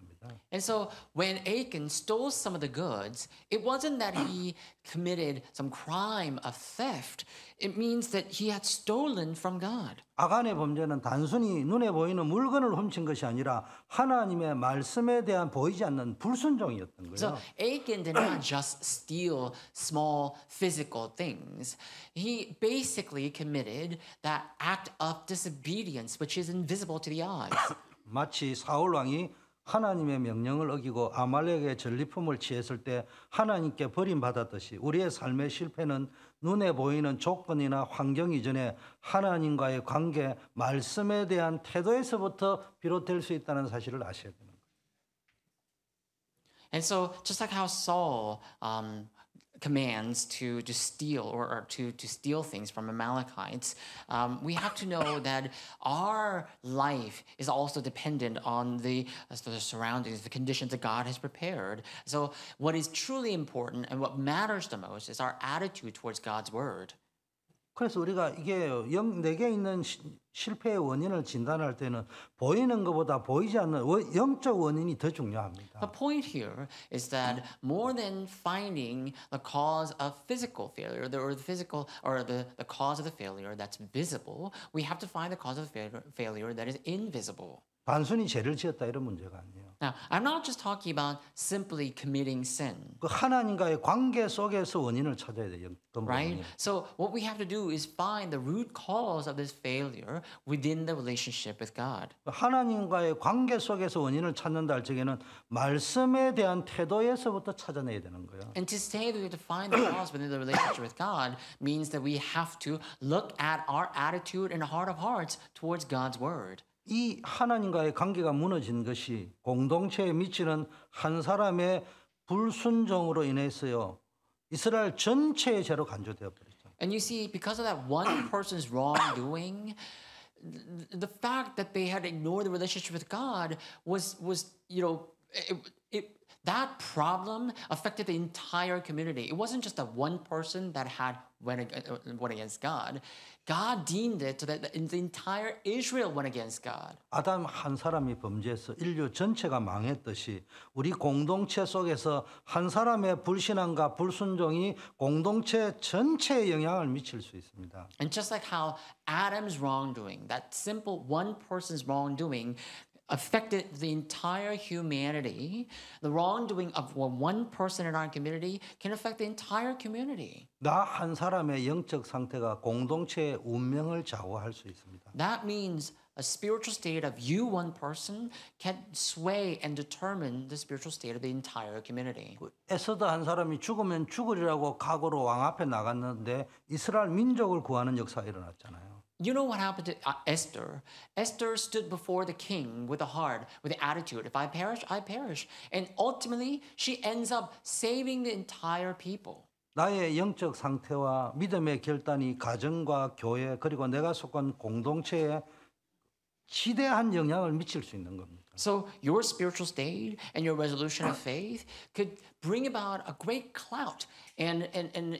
And so when Achan stole some of the goods, it wasn't that he committed some crime of theft. It means that he had stolen from God. 아간의 범죄는 단순히 눈에 보이는 물건을 훔친 것이 아니라 하나님의 말씀에 대한 보이지 않는 불순종이었던 So 거예요. Achan did not just steal small physical things. He basically committed that act of disobedience, which is invisible to the eyes. 마치 사울 왕이 하나님의 명령을 어기고 아말렉의 전리품을 취했을 때 하나님께 버림받았듯이 우리의 삶의 실패는 눈에 보이는 조건이나 환경 이전에 하나님과의 관계, 말씀에 대한 태도에서부터 비롯될 수 있다는 사실을 아셔야 되는 거예요. And so just like how Saul commands to steal or to steal things from Amalekites, we have to know that our life is also dependent on the surroundings, the conditions that God has prepared. So what is truly important and what matters the most is our attitude towards God's word. 그래서 우리가 이게 내게 있는 실패의 원인을 진단할 때는 보이는 것보다 보이지 않는 영적 원인이 더 중요합니다. The point here is that more than finding the cause of physical failure or the cause of the failure that's visible, we have to find the cause of the failure that is invisible. 단순히 죄를 지었다 이런 문제가 아니에요. Now, I'm not just talking about simply committing sin, 그 하나님과의 관계 속에서 원인을 찾아야 돼요. right? So what we have to do is find the root cause of this failure within the relationship with God. 하나님과의 관계 속에서 원인을 찾는다 할 적에는 말씀에 대한 태도에서부터 찾아내야 되는 거예요. And to say that we have to find the cause within the relationship with God means that we have to look at our attitude and heart of hearts towards God's word. 이 하나님과의 관계가 무너진 것이 공동체에 미치는 한 사람의 불순종으로 인해서요. 이스라엘 전체의 죄로 간주되어 버렸죠. And you see, because of that one person's wrongdoing, the fact that they had ignored the relationship with God was that problem affected the entire community. It wasn't just that one person that had went against God. God deemed it so that the entire Israel went against God. 아담 한 사람이 범죄해서 인류 전체가 망했듯이 우리 공동체 속에서 한 사람의 불신앙과 불순종이 공동체 전체에 영향을 미칠 수 있습니다. And just like how Adam's wrongdoing, that simple one person's wrongdoing, affected the entire humanity, the wrongdoing of one person in our community can affect the entire community. 나 한 사람의 영적 상태가 공동체의 운명을 좌우할 수 있습니다. That means a spiritual state of you, one person, can sway and determine the spiritual state of the entire community. 에서드 한 사람이 죽으면 죽으리라고 각오로 왕 앞에 나갔는데 이스라엘 민족을 구하는 역사가 일어났잖아요. You know what happened to Esther? Esther stood before the king with a heart, with the attitude, if I perish, I perish. And ultimately, she ends up saving the entire people. 나의 영적 상태와 믿음의 결단이 가정과 교회 그리고 내가 속한 공동체에 지대한 영향을 미칠 수 있는 겁니다. So your spiritual state and your resolution of faith could bring about a great clout and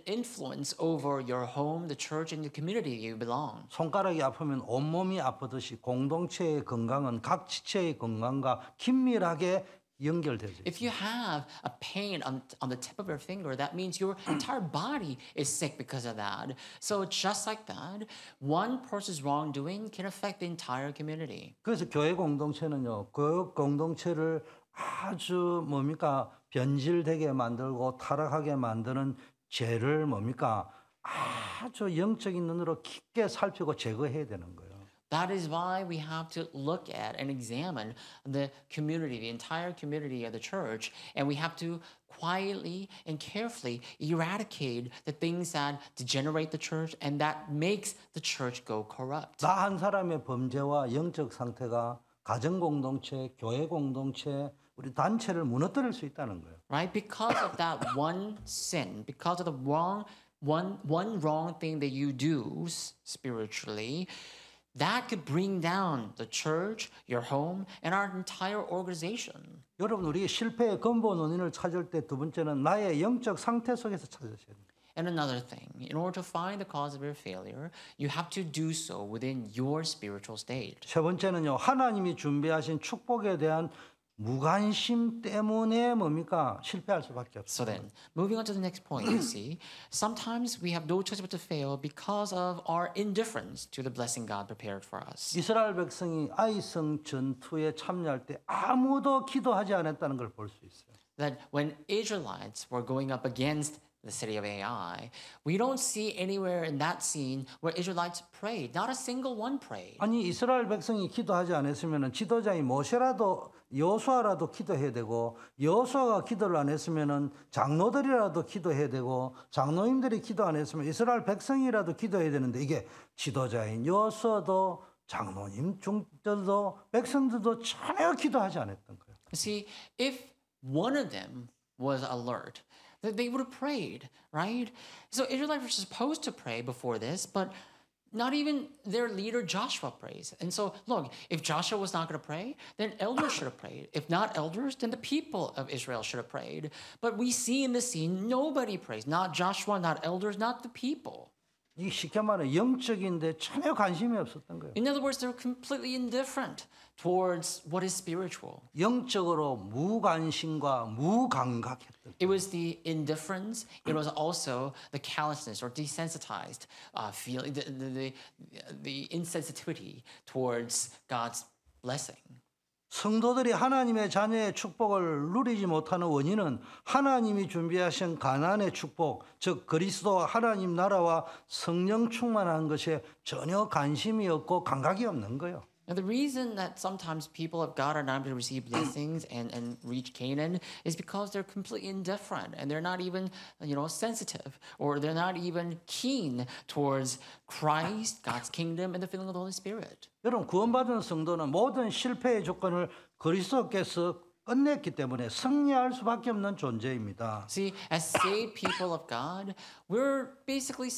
influence over your home, the church, and the community you belong. 손가락이 아프면 온몸이 아프듯이 공동체의 건강은 각 지체의 건강과 긴밀하게 연결되죠. If you have a pain on the tip of your finger, that means your entire body is sick because of that. So just like that, one person's wrongdoing can affect the entire community. 그래서 교회 공동체는요, 그 공동체를 아주 변질되게 만들고 타락하게 만드는 죄를 아주 영적인 눈으로 깊게 살피고 제거해야 되는 거예요. That is why we have to look at and examine the community, the entire community of the church, and we have to quietly and carefully eradicate the things that degenerate the church and that makes the church go corrupt. 나 한 사람의 범죄와 영적 상태가 가정 공동체, 교회 공동체, 우리 단체를 무너뜨릴 수 있다는 거예요. Right? Because of that one sin, because of the one wrong thing that you do spiritually, that could bring down the church, your home, and our entire organization. 여러분 우리 실패의 근본 원인을 찾을 때 두 번째는 나의 영적 상태 속에서 찾으셔야 됩니다. And another thing, in order to find the cause of your failure, you have to do so within your spiritual state. 세 번째는요. 하나님이 준비하신 축복에 대한 무관심 때문에 뭡니까? 실패할 수밖에 So 없어요. then, moving on to the next point, you see, sometimes we have no choice but to fail because of our indifference to the blessing God prepared for us. 이스라엘 백성이 아이성 전투에 참여할 때 아무도 기도하지 않았다는 걸 볼 수 있어요. That when Israelites were going up against the city of Ai, we don't see anywhere in that scene where Israelites prayed. Not a single one prayed. 아니 이스라엘 백성이 기도하지 않았으면 지도자인 모세라도 여호수아라도 기도해야 되고 여호수아가 기도를 안 했으면 장로들이라도 기도해야 되고 장로님들이 기도 안 했으면 이스라엘 백성이라도 기도해야 되는데 이게 지도자인 여호수아도 장로님 중들도 백성들도 전혀 기도하지 않았던 거예요. See, if one of them was alert, they would have prayed, right? So Israelites were supposed to pray before this, but not even their leader Joshua prays. And so, look, if Joshua was not going to pray, then elders should have prayed. If not elders, then the people of Israel should have prayed. But we see in this scene, nobody prays. Not Joshua, not elders, not the people. 이 쉽게 말해 영적인데 전혀 관심이 없었던 거예요. In other words, they're completely indifferent towards what is spiritual. 영적으로 무관심과 무감각했던. It was the indifference. It was also the callousness or desensitized feeling, the insensitivity towards God's blessing. 성도들이 하나님의 자녀의 축복을 누리지 못하는 원인은 하나님이 준비하신 가나안의 축복, 즉 그리스도 하나님 나라와 성령 충만한 것에 전혀 관심이 없고 감각이 없는 거예요. Now, the reason that sometimes people of God are not able to receive blessings and reach Canaan is because they're completely indifferent and they're not even, sensitive, or they're not even keen towards Christ, God's kingdom, and the filling of the Holy Spirit. 여러분 구원받은 성도는 모든 실패의 조건을 그리스도께서 끝냈기 때문에 승리할 수밖에 없는 존재입니다. See, as saved people of God, we're basically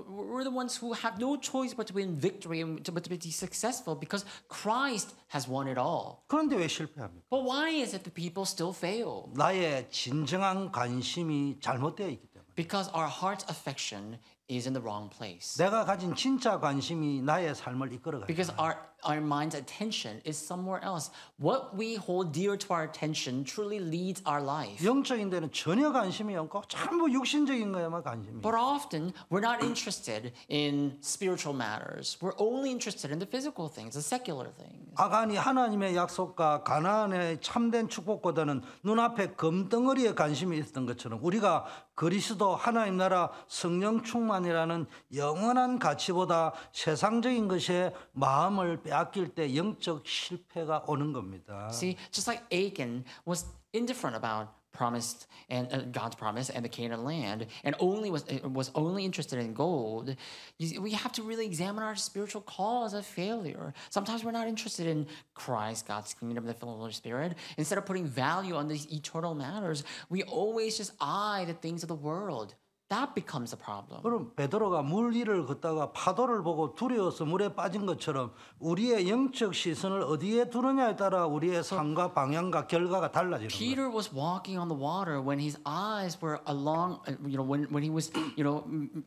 we're the ones who have no choice but to win victory and but to be successful because Christ has won it all. 그런데 왜 실패합니까? But why is it that people still fail? 나의 진정한 관심이 잘못되어 있기 때문에. Because our heart's affection is in the wrong place. 내가 가진 진짜 관심이 나의 삶을 이끌어가요. Because our mind's attention is somewhere else. What we hold dear to our attention truly leads our life. 영적인 데는 전혀 관심이 없고 전부 육신적인 거에만 관심이. But often we're not interested in spiritual matters. We're only interested in the physical things, the secular things. 아간이 하나님의 약속과 가나안의 참된 축복보다는 눈앞에 금덩어리에 관심이 있었던 것처럼 우리가 그리스도 하나님 나라 성령 충만이라는 영원한 가치보다 세상적인 것에 마음을 빼앗길 때 영적 실패가 오는 겁니다. See, just like Achan was indifferent about promised and God's promise and the Canaan land, and was only interested in gold. We have to really examine our spiritual cause of failure. Sometimes we're not interested in Christ, God's kingdom, the filling of the Holy Spirit. Instead of putting value on these eternal matters, we always just eye the things of the world. That becomes a problem. 그럼 베드로가 물 위를 걷다가 파도를 보고 두려워서 물에 빠진 것처럼 우리의 영적 시선을 어디에 두느냐에 따라 우리의 삶과 방향과 결과가 달라지는 거예요. Peter was walking on the water when his eyes were along, when he was,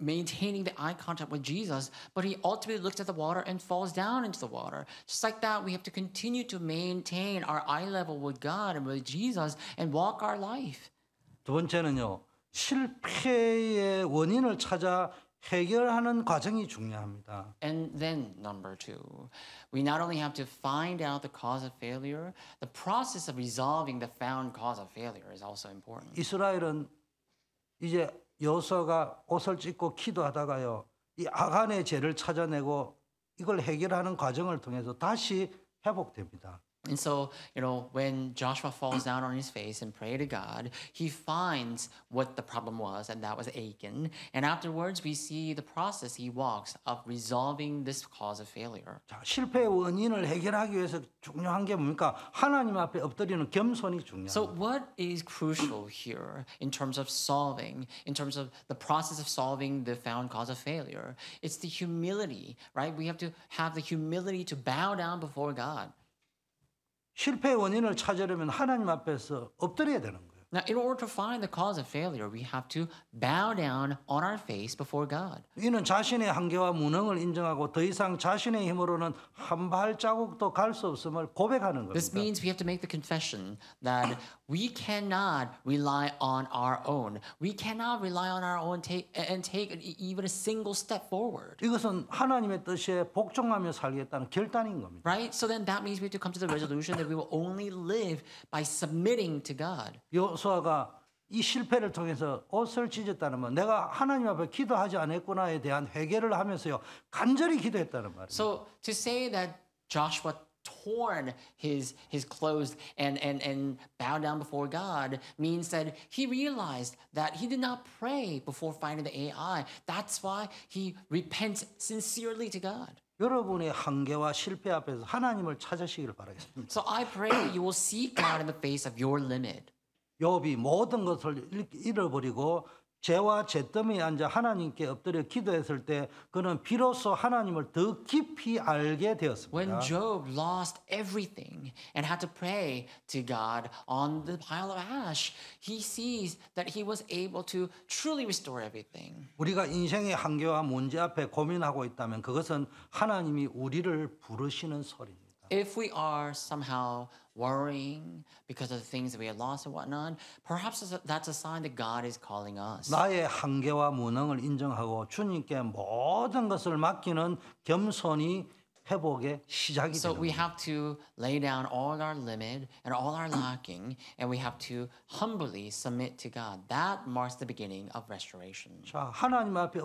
maintaining the eye contact with Jesus, but he ultimately looks at the water and falls down into the water. Just like that, we have to continue to maintain our eye level with God and with Jesus and walk our life. 두 번째는요. 실패의 원인을 찾아 해결하는 과정이 중요합니다. And then number two, we not only have to find out the cause of failure, the process of resolving the found cause of failure is also important. 이스라엘은 이제 여호수아가 옷을 찢고 기도하다가요. 이 아간의 죄를 찾아내고 이걸 해결하는 과정을 통해서 다시 회복됩니다. And so, when Joshua falls down on his face and pray to God, he finds what the problem was, and that was Achan. And afterwards, we see the process he walks of resolving this cause of failure. 자, 실패의 원인을 해결하기 위해서 중요한 게 뭡니까? 하나님 앞에 엎드리는 겸손이 중요합니다. So what is crucial here in terms of the process of solving the found cause of failure? It's the humility, right? We have to have the humility to bow down before God. 실패의 원인을 찾으려면 하나님 앞에서 엎드려야 되는 거예요. Now, in order to find the cause of failure, we have to bow down on our face before God. 이는 자신의 한계와 무능을 인정하고 더 이상 자신의 힘으로는 한 발자국도 갈 수 없음을 고백하는 This 겁니다. means we have to make the confession that we cannot rely on our own. We cannot rely on our own and take even a single step forward. 이것은 하나님의 뜻에 복종하며 살겠다는 결단인 겁니다. Right? So then that means we have to come to the resolution that we will only live by submitting to God. 여호수아가 이 실패를 통해서 옷을 찢었다는 말, 내가 하나님 앞에 기도하지 않았구나에 대한 회개를 하면서요 간절히 기도했다는 말이에요. So to say that Joshua torn his clothes and bowed down before God means that he realized that he did not pray before finding the AI. That's why he repents sincerely to God. 여러분의 한계와 실패 앞에서 하나님을 찾으시기를 바라겠습니다. So I pray that you will seek God in the face of your limit. 욥이 모든 것을 잃어버리고 죄와 죄더미에 앉아 하나님께 엎드려 기도했을 때 그는 비로소 하나님을 더 깊이 알게 되었습니다. When Job lost everything and had to pray to God on the pile of ash, he sees that he was able to truly restore everything. 우리가 인생의 한계와 문제 앞에 고민하고 있다면 그것은 하나님이 우리를 부르시는 소리입니다. If we are somehow worrying because of the things that we have lost and whatnot, perhaps that's a sign that God is calling us. 나의 한계와 무능을 인정하고 주님께 모든 것을 맡기는 겸손이 회복의 시작이 So 되는 we 거예요. have to lay down all our limit and all our lacking, and we have to humbly submit to God. That marks the beginning of restoration. 자, 하나님 앞에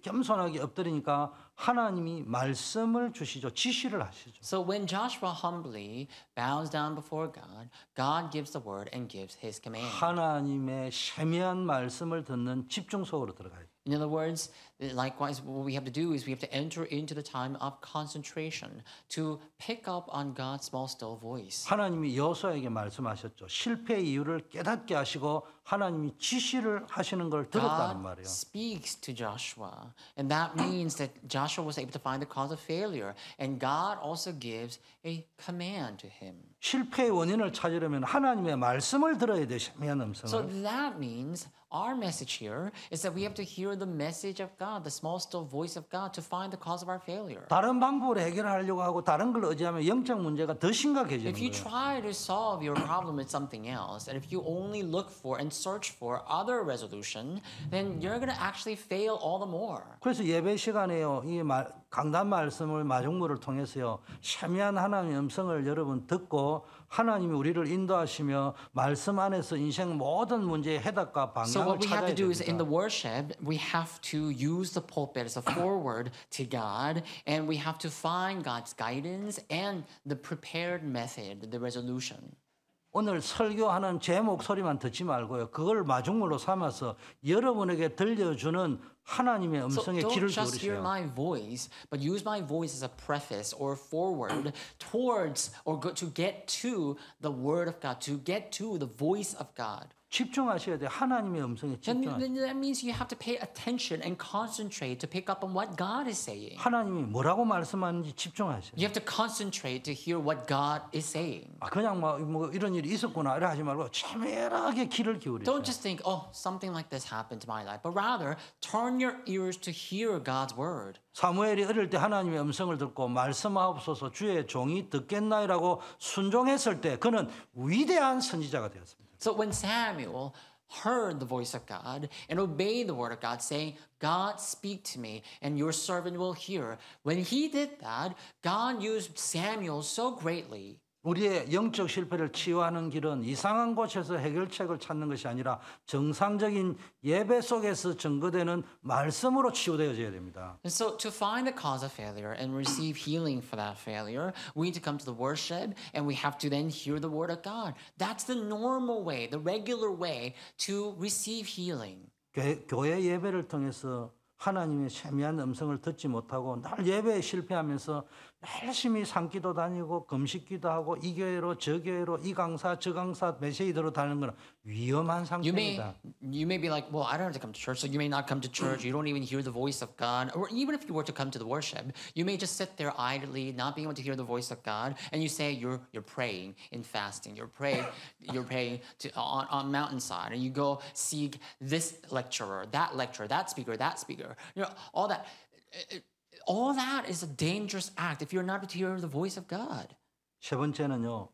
겸손하게 엎드리니까 하나님이 말씀을 주시죠. 지시를 하시죠. So when Joshua humbly bows down before God, God gives the word and gives his command. 하나님의 세미한 말씀을 듣는 집중 속으로 들어가야 돼요. In other words, likewise, what we have to do is we have to enter into the time of concentration to pick up on God's small, still voice. 하나님이 여호수아에게 말씀하셨죠. 실패의 이유를 깨닫게 하시고 하나님이 지시를 하시는 걸 들었다는 God 말이에요. speaks to Joshua, and that means that Joshua was able to find the cause of failure, and God also gives a command to him. 실패의 원인을 찾으려면 하나님의 말씀을 들어야 돼. 세미한 So 음성을. that means our message here is that we have to hear the message of God, the small, still voice of God, to find the cause of our failure. 다른 방법으로 해결하려고 하고 다른 걸 의지하면 영적 문제가 더 심각해지는 If you 거예요. try to solve your problem with something else, and if you only look for and search for other resolution, then you're going to actually fail all the more. 그래서 예배 시간에요. 강단 말씀을 마중물을 통해서요. 세미한 하나님의 음성을 여러분 듣고 하나님이 우리를 인도하시며 말씀 안에서 인생 모든 문제의 해답과 So 방향을 what we have 찾아야 to do is in the 됩니다. worship, we have to use the pulpit as a forward to God, and we have to find God's guidance and the prepared method, the resolution. 오늘 설교하는 제 목소리만 듣지 말고요. 그걸 마중물로 삼아서 여러분에게 들려주는 하나님의 So 음성에 don't 귀를 just hear 기울이세요. my voice, but use my voice as a preface or forward towards or to get to the word of God, to get to the voice of God. 집중하셔야 돼요. 하나님의 음성에 And 집중하셔야 that means you have to pay attention and concentrate to pick up on what God is saying. 하나님이 뭐라고 말씀하는지 집중하셔야 You 돼요. have to concentrate to hear what God is saying. 그냥 뭐 이런 일이 있었구나 이래 하지 말고 치밀하게 귀를 기울이세요. Don't just think, oh, something like this happened to my life, but rather turn your ears to hear God's word. 사무엘이 어릴 때 하나님의 음성을 듣고 말씀하옵소서 주의 종이 듣겠나이라고 순종했을 때 그는 위대한 선지자가 되었습니다. So when Samuel heard the voice of God and obeyed the word of God, saying, God, speak to me, and your servant will hear. When he did that, God used Samuel so greatly. 우리의 영적 실패를 치유하는 길은 이상한 곳에서 해결책을 찾는 것이 아니라 정상적인 예배 속에서 증거되는 말씀으로 치유되어져야 됩니다. And so, to find the cause of failure and receive healing for that failure, we need to come to the worship and we have to then hear the word of God. That's the normal way, the regular way to receive healing. 교회 예배를 통해서 하나님의 세미한 음성을 듣지 못하고 늘 예배에 실패하면서 열심히 산기도 다니고 금식기도 하고 이 교회로 저 교회로 이 강사 저 강사 메시지대로 다니는 건 위험한 You may, 상태입니다. you may be like, well, I don't have to come to church, so you may not come to church. You don't even hear the voice of God. Or even if you were to come to the worship, you may just sit there idly, not being able to hear the voice of God, and you say you're praying in fasting. You're praying to, on mountainside, and you go seek this lecturer, that speaker, that speaker. You know, all that. All that is a dangerous act if you're not to hear the voice of God. 세 번째는요.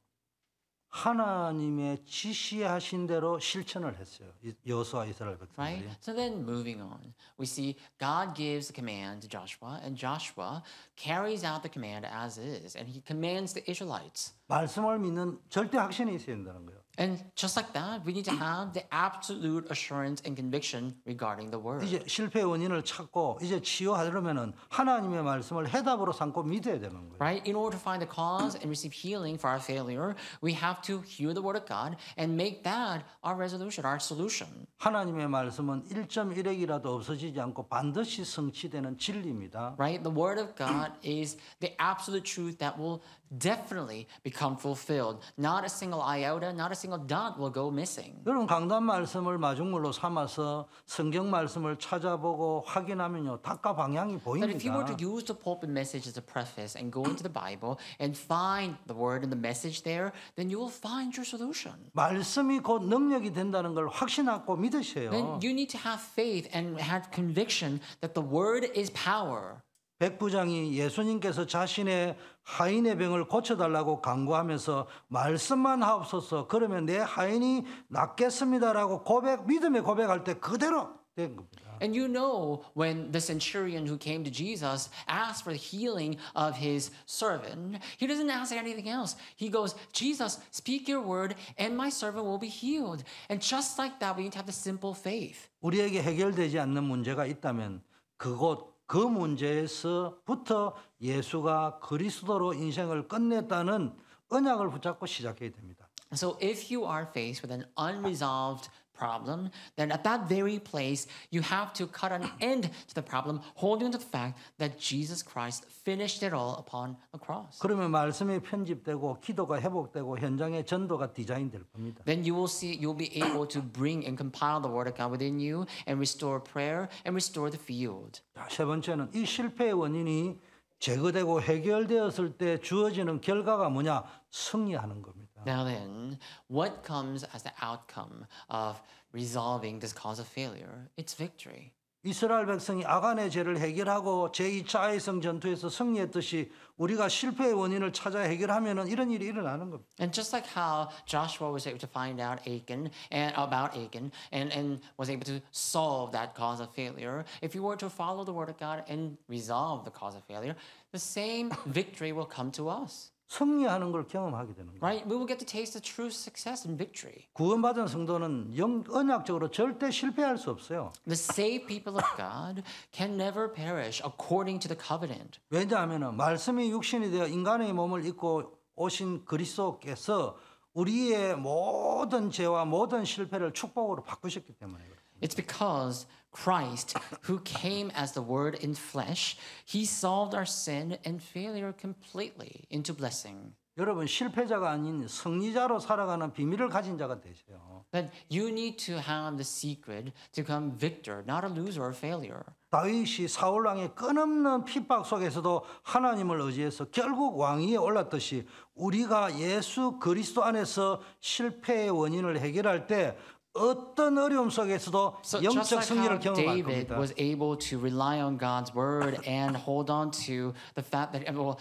하나님의 지시하신 대로 실천을 했어요. 여호수아 이스라엘 Right? 백성들이. So then moving on, we see God gives the command to Joshua, and Joshua carries out the command as is, and he commands the Israelites. 말씀을 믿는 절대 확신이 있어야 된다는 거예요. And just like that, we need to have the absolute assurance and conviction regarding the word. 이제 실패의 원인을 찾고 이제 치유하려면은 하나님의 말씀을 해답으로 삼고 믿어야 되는 거예요. Right? In order to find the cause and receive healing for our failure, we have to hear the word of God and make that our resolution, our solution. 하나님의 말씀은 1.1핵이라도 없어지지 않고 반드시 성취되는 진리입니다. Right? The word of God is the absolute truth that will definitely become fulfilled. Not a single iota, not a single dot will go missing. 여러분 강단 말씀을 마중물로 삼아서 성경 말씀을 찾아보고 확인하면요 답과 방향이 But if you were 보입니다. to use the pulpit message as a preface and go into the Bible and find the word and the message there, then you will find your solution. 말씀이 곧 능력이 된다는 걸 확신하고 Then 믿으세요. you need to have faith and have conviction that the word is power. 백부장이 예수님께서 자신의 하인의 병을 고쳐달라고 간구하면서 말씀만 하옵소서 그러면 내 하인이 낫겠습니다라고 믿음의 고백할 때 그대로 된 겁니다. And you know when the centurion who came to Jesus asked for the healing of his servant, he doesn't ask anything else. He goes, Jesus, speak your word and my servant will be healed. And just like that, we need to have the simple faith. 우리에게 해결되지 않는 문제가 있다면 그 문제에서부터 예수가 그리스도로 인생을 끝냈다는 언약을 붙잡고 시작해야 됩니다. So if you are faced with an unresolved problem, then at that very place, you have to cut an end to the problem, holding to the fact that Jesus Christ finished it all upon the cross. 그러면 말씀이 편집되고 기도가 회복되고 현장의 전도가 디자인될 겁니다. Then you will see, you'll be able to bring and compile the word of God within you and restore prayer and restore the field. 자, 세 번째는 이 실패의 원인이 제거되고 해결되었을 때 주어지는 결과가 뭐냐? 승리하는 겁니다. Now then, what comes as the outcome of resolving this cause of failure? It's victory. 이스라엘 백성이 아간의 죄를 해결하고 제2차 아이성 전투에서 승리했듯이 우리가 실패의 원인을 찾아 해결하면은 이런 일이 일어나는 겁니다. And just like how Joshua was able to find out about Achan and was able to solve that cause of failure, if you were to follow the word of God and resolve the cause of failure, the same victory will come to us. 승리하는 걸 경험하게 되는 거예요. Right? We will get to taste the true success and victory. 구원받은 성도는 언약적으로 절대 실패할 수 없어요. The saved people of God can never perish according to the covenant. 왜냐하면 말씀이 육신이 되어 인간의 몸을 입고 오신 그리스도께서 우리의 모든 죄와 모든 실패를 축복으로 바꾸셨기 때문에 그래요. It's because Christ, who came as the Word in flesh, he solved our sin and failure completely into blessing. 여러분 실패자가 아닌 승리자로 살아가는 비밀을 가진 자가 되세요. That you need to have the secret to become victor, not a loser or failure. 다윗이 사울 왕의 끊임없는 핍박 속에서도 하나님을 의지해서 결국 왕위에 올랐듯이 우리가 예수 그리스도 안에서 실패의 원인을 해결할 때 어떤 어려움 속에서도 So just 영적 like how 승리를 경험할 David 겁니다. was able to rely on God's word and hold on to the fact that, well,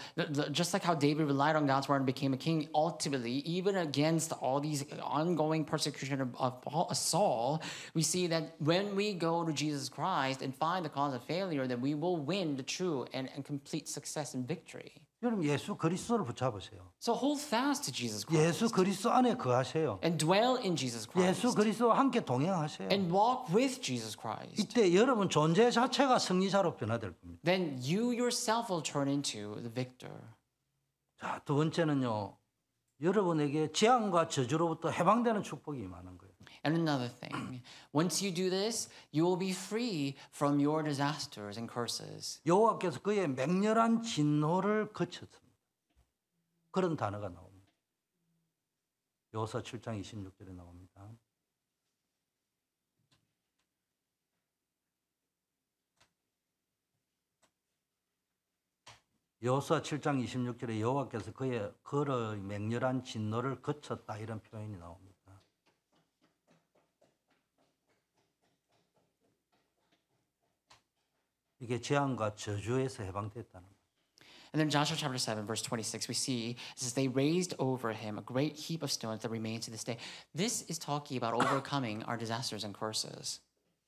just like how David relied on God's word and became a king, ultimately, even against all these ongoing persecution of Saul, we see that when we go to Jesus Christ and find the cause of failure, then we will win the true and complete success and victory. 여러분 예수 그리스도를 붙잡으세요. So hold fast to Jesus 예수 Christ 그리스도 안에 거하세요. and dwell in Jesus 예수 Christ 그리스도와 함께 동행하세요. and walk with Jesus Christ. 이때 여러분 존재 자체가 승리자로 변화될 겁니다. Then you yourself will turn into the victor. 자, 두 번째는요. 여러분에게 재앙과 저주로부터 해방되는 축복이 임하는 거예요. And another thing, once you do this, you will be free from your disasters and curses. 여호와께서 그의 맹렬한 진노를 거쳤습니다. 그런 단어가 나옵니다. 여호수아 7장 26절에 나옵니다. 여호수아 7장 26절에 여호와께서 그의 맹렬한 진노를 거쳤다 이런 표현이 나옵니다. 이게 재앙과 저주에서 해방됐다는 거예요. And then Joshua chapter 7, verse 26, we see it says they raised over him a great heap of stones that remains to this day. This is talking about overcoming our disasters and curses.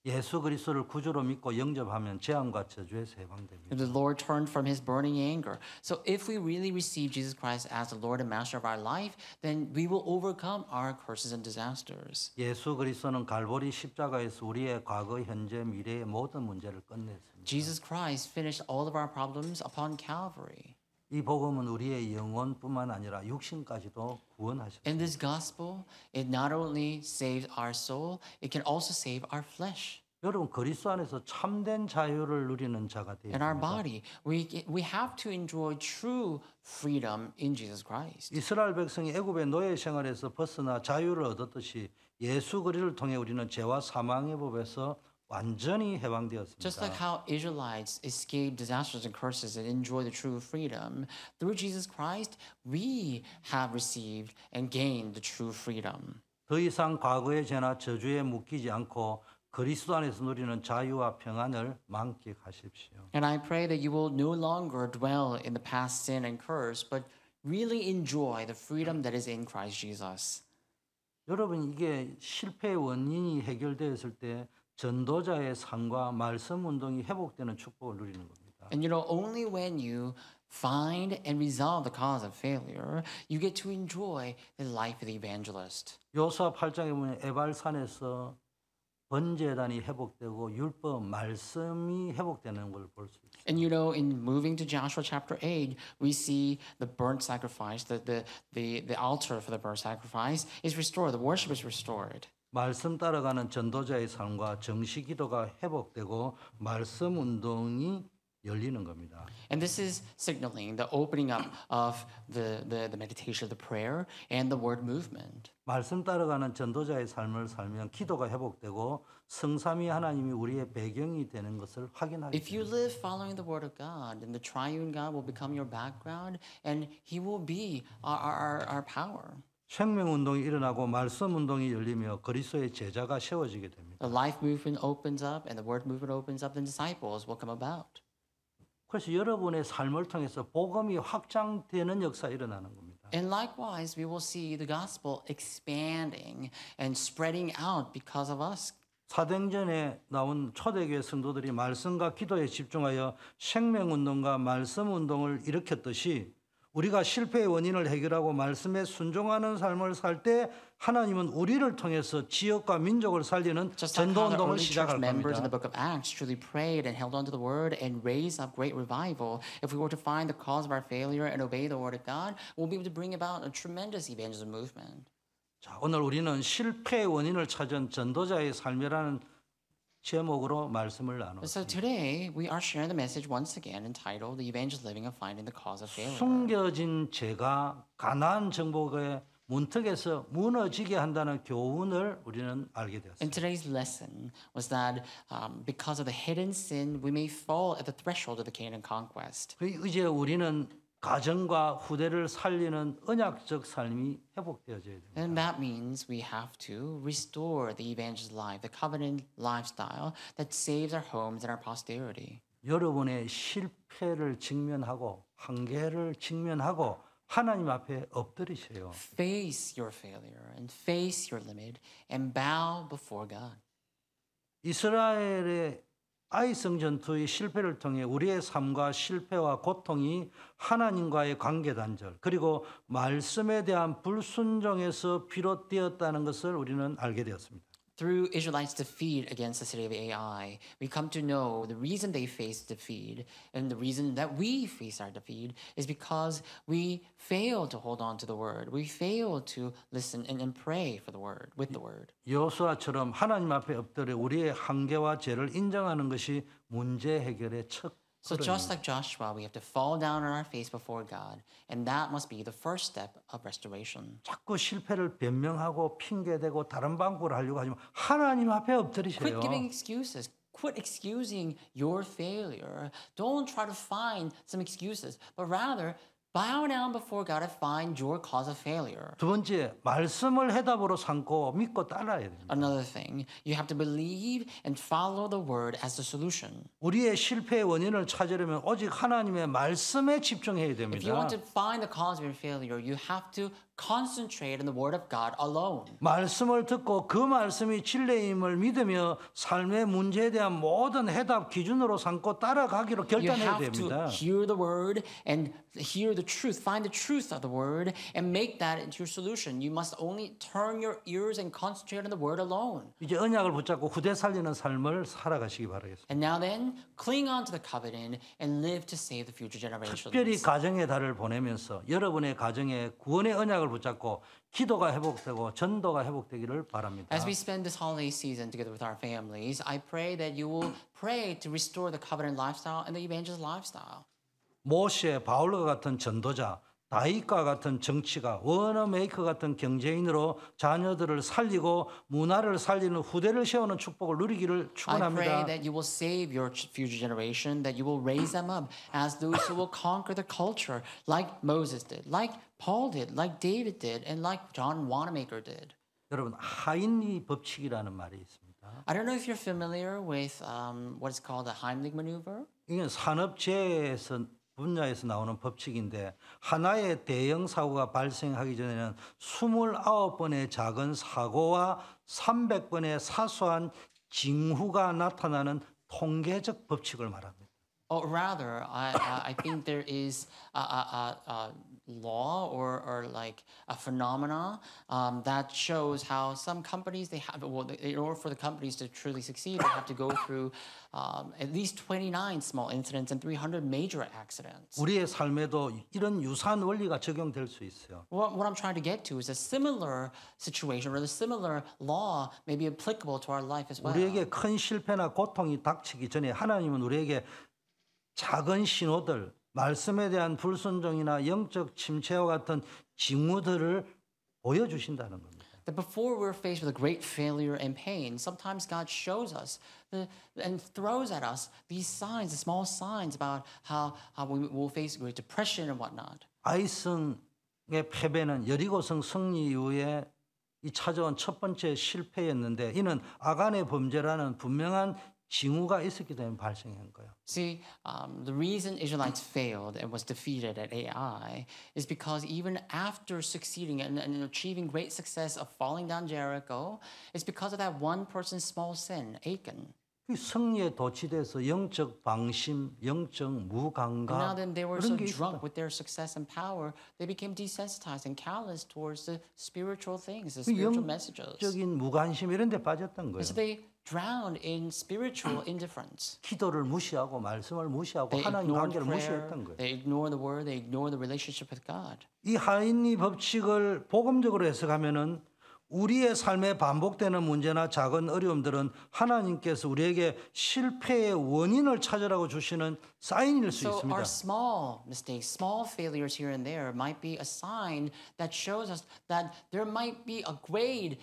예수 그리스도를 구주로 믿고 영접하면 재앙과 저주에서 해방됩니다. The Lord turned from his burning anger. So if we really receive Jesus Christ as the Lord and Master of our life, then we will overcome our curses and disasters. 예수 그리스도는 갈보리 십자가에서 우리의 과거, 현재, 미래의 모든 문제를 끝냈습니다. Jesus Christ finished all of our problems upon Calvary. 이 복음은 우리의 영혼뿐만 아니라 육신까지도 In 구원하셨습니다. this gospel, it not only saves our soul, it can also save our flesh. 여러분 그리스도 안에서 참된 자유를 누리는 자가 되어야 In our 됩니다. body, we have to enjoy true freedom in Jesus Christ. 이스라엘 백성이 애굽의 노예 생활에서 벗어나 자유를 얻었듯이 예수 그리스도를 통해 우리는 죄와 사망의 법에서 완전히 해방되었습니다. Just like how Israelites escaped disasters and curses and enjoy the true freedom, through Jesus Christ, we have received and gained the true freedom. 더 이상 과거의 죄나 저주에 묶이지 않고 그리스도 안에서 누리는 자유와 평안을 만끽하십시오. And I pray that you will no longer dwell in the past sin and curse, but really enjoy the freedom that is in Christ Jesus. 여러분 이게 실패의 원인이 해결되었을 때 전도자의 삶과 말씀 운동이 회복되는 축복을 누리는 겁니다. And you know, only when you find and resolve the cause of failure, you get to enjoy the life of the evangelist. 여호수아 8장에 보면 에발산에서 번제단이 회복되고 율법 말씀이 회복되는 걸 볼 수 있어요. And you know, in moving to Joshua chapter 8, we see the burnt sacrifice, the altar for the burnt sacrifice is restored, the worship is restored. 말씀 따라가는 전도자의 삶과 정시 기도가 회복되고 말씀 운동이 열리는 겁니다. And this is signaling the opening up of the meditation, the prayer, and the word movement. 말씀 따라가는 전도자의 삶을 살면 기도가 회복되고 성삼위 하나님이 우리의 배경이 되는 것을 확인하게 If you 됩니다. live following the word of God, then the triune God will become your background, and He will be our power. 생명 운동이 일어나고 말씀 운동이 열리며 그리스도의 제자가 세워지게 됩니다. The life movement opens up, and the word movement opens up, then disciples will come about. 그래서 여러분의 삶을 통해서 복음이 확장되는 역사 일어나는 겁니다. And likewise, we will see the gospel expanding and spreading out because of us. 사도행전에 나온 초대교회 성도들이 말씀과 기도에 집중하여 생명운동과 말씀운동을 일으켰듯이 우리가 실패의 원인을 해결하고 말씀에 순종하는 삶을 살 때 하나님은 우리를 통해서 지역과 민족을 살리는 Just like how the 전도운동을 early church 시작할 members in 겁니다. the book of Acts truly prayed and held on to the word and raised up great revival, if we were to find the cause of our failure and obey the word of God, we'll be able to bring about a tremendous evangelism movement. 자, 오늘 우리는 실패의 원인을 찾은 전도자의 삶이라는 제목으로 말씀을 나누었습니다. So today, we are sharing the message once again entitled The Evangelist Living of Finding the Cause of Failure. 숨겨진 죄가 가나안 정복의 문턱에서 무너지게 한다는 교훈을 우리는 알게 And 되었습니다. today's lesson was that because of the hidden sin, we may fall at the threshold of the Canaan conquest. 이제 우리는 가정과 후대를 살리는 언약적 삶이 회복되어져야 됩니다. And that means we have to restore the evangelist life, the covenant lifestyle that saves our homes and our posterity. 여러분의 실패를 직면하고 한계를 직면하고 하나님 앞에 엎드리세요. Face your failure and face your limit and bow before God. 이스라엘의 아이성 전투의 실패를 통해 우리의 삶과 실패와 고통이 하나님과의 관계 단절 그리고 말씀에 대한 불순종에서 비롯되었다는 것을 우리는 알게 되었습니다. Through Israelites' defeat against the city of Ai, we come to know the reason they faced defeat and the reason that we face our defeat is because we fail to hold on to the word. We fail to listen and pray for the word, with the word. 여호수아처럼 하나님 앞에 엎드려 우리의 한계와 죄를 인정하는 것이 문제 해결의 첫 So just like Joshua, we have to fall down on our face before God, and that must be the first step of restoration. 자꾸 실패를 변명하고 핑계대고 다른 방법을 하려고 하지만 하나님 앞에 엎드리세요. Quit giving excuses. Quit excusing your failure. Don't try to find some excuses, but rather bow down before God and find your cause of failure. 두 번째, 말씀을 해답으로 삼고 믿고 따라야 됩니다. Another thing, you have to believe and follow the word as the solution. 우리의 실패의 원인을 찾으려면 오직 하나님의 말씀에 집중해야 If you 됩니다. want to find the cause of your failure, you have to concentrate on the word of God alone. 말씀을 듣고 그 말씀이 진리임을 믿으며 삶의 문제에 대한 모든 해답 기준으로 삼고 따라가기로 You 결단해야 have to 됩니다. hear the word and hear the truth, find the truth of the word and make that into your solution. You must only turn your ears and concentrate on the word alone. 이제 언약을 붙잡고 후대 살리는 삶을 살아가시기 바라겠습니다. And now then, cling on to the covenant and live to save the future 특별히 generations. 가정의 달을 보내면서 여러분의 가정에 구원의 언약을 붙잡고 기도가 회복되고 전도가 회복되기를 바랍니다. As we spend this holiday season together with our families, I pray that you will pray to restore the covenant lifestyle and the evangelist lifestyle. 모세, 바울과 같은 전도자, 다윗과 같은 정치가, 워너메이커 같은 경제인으로 자녀들을 살리고 문화를 살리는 후대를 세우는 축복을 누리기를 I pray 축원합니다. that you will save your future generation, that you will raise them up as those who will conquer the culture like Moses did, like Paul did, like David did, and like John Wanamaker did. 여러분 하인리 법칙이라는 말이 있습니다. I don't know if you're familiar with what is called the Heimlich maneuver. 이건 산업재해에서 분야에서 나오는 법칙인데 하나의 대형 사고가 발생하기 전에는 29번의 작은 사고와 300번의 사소한 징후가 나타나는 통계적 법칙을 말합니다. Or rather, I think there is a law or like a phenomena that shows how some companies they have in order for the companies to truly succeed they have to go through at least 29 small incidents and 300 major accidents. 우리의 삶에도 이런 유사한 원리가 적용될 수 있어요. What I'm trying to get to is a similar situation or the similar law may be applicable to our life as well. 우리에게 큰 실패나 고통이 닥치기 전에 하나님은 우리에게 작은 신호들, 말씀에 대한 불순종이나 영적 침체와 같은 징후들을 보여주신다는 겁니다. That before we're faced with a great failure and pain, sometimes God shows us and throws at us these signs, the small signs about how we will face great depression and whatnot. 아이성의 패배는 여리고성 승리 이후에 이 찾아온 첫 번째 실패였는데 이는 아간의 범죄라는 분명한 징후가 있었기 때문에 발생한 거예요. See, the reason Israelites failed and was defeated at Ai is because even after succeeding and achieving great success of falling down Jericho, it's because of that one person's small sin, Achan. 이 승리에 도취돼서 영적 방심, 영적 And 무감각 now then they were so 그런 게 drunk 있었다. with their success and power, they became desensitized and callous towards the spiritual things, the 그 spiritual messages. 영적인 무관심 이런 데 빠졌던 거예요. And so they drowned in spiritual indifference. 기도를 무시하고 말씀을 무시하고 They 하나님 ignored 관계를 prayer, 무시했던 거예요. they ignored the word, they ignored the relationship with God. 이 하인리 법칙을 복음적으로 해석하면은 우리의 삶에 반복되는 문제나 작은 어려움들은 하나님께서 우리에게 실패의 원인을 찾으라고 주시는 사인일 수 So 있습니다. our small mistakes, small failures here and there might be a sign that shows us that there might be a great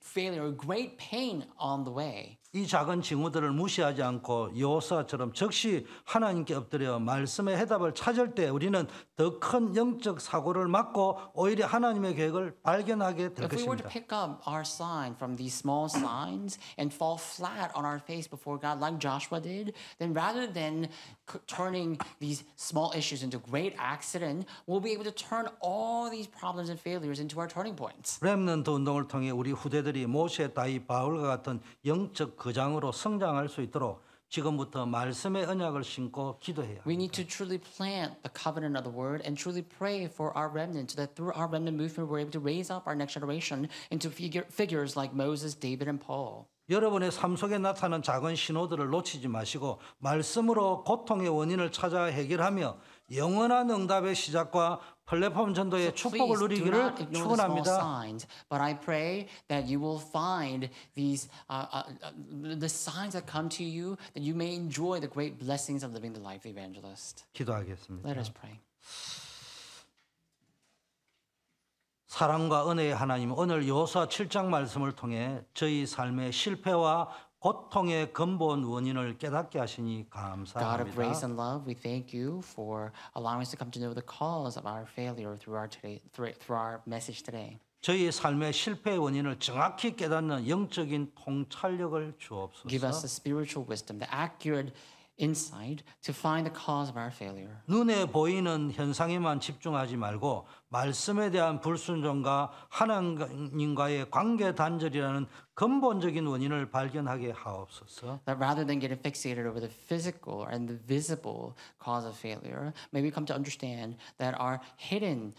failure, a great pain on the way. 이 작은 징후들을 무시하지 않고 여호수아처럼 즉시 하나님께 엎드려 말씀의 해답을 찾을 때 우리는 더 큰 영적 사고를 막고 오히려 하나님의 계획을 발견하게 될 If we were to 것입니다. pick up our sign from these small signs and fall flat on our face before God like Joshua did, then rather than turning these small issues into great accident, we'll be able to turn all these problems and failures into our turning points. 렘넌트 운동을 통해 우리 후대들이 모세, 다윗, 바울과 같은 영적 거장으로 성장할 수 있도록 지금부터 말씀의 언약을 신고 기도해야 We 합니다. need to truly plant the covenant of the word and truly pray for our remnant so that through our remnant movement we're able to raise up our next generation into figures like Moses, David, and Paul. 여러분의 삶 속에 나타나는 작은 신호들을 놓치지 마시고 말씀으로 고통의 원인을 찾아 해결하며 영원한 응답의 시작과 플랫폼 전도의 축복을 Please do 누리기를 not ignore the small 축원합니다. signs, but I pray that you will find these the signs that come to you, that you may enjoy the great blessings of living the life of the evangelist. 기도하겠습니다. Let us pray. 사랑과 은혜의 하나님, 오늘 여호수아 7장 말씀을 통해 저희 삶의 실패와 고통의 근본 원인을 깨닫게 하시니 God of 감사합니다. grace and love, we thank you for allowing us to come to know the cause of our failure through our message today. 저희 삶의 실패의 원인을 정확히 깨닫는 영적인 통찰력을 Give us 주옵소서. the spiritual wisdom, the accurate insight to find the cause of our failure. 눈에 보이는 현상에만 집중하지 말고 말씀에 대한 불순종과 하나님과의 관계 단절이라는 근본적인 원인을 발견하게 하옵소서. That rather than getting fixated over the physical and the visible cause of failure, may we come to understand that our hidden,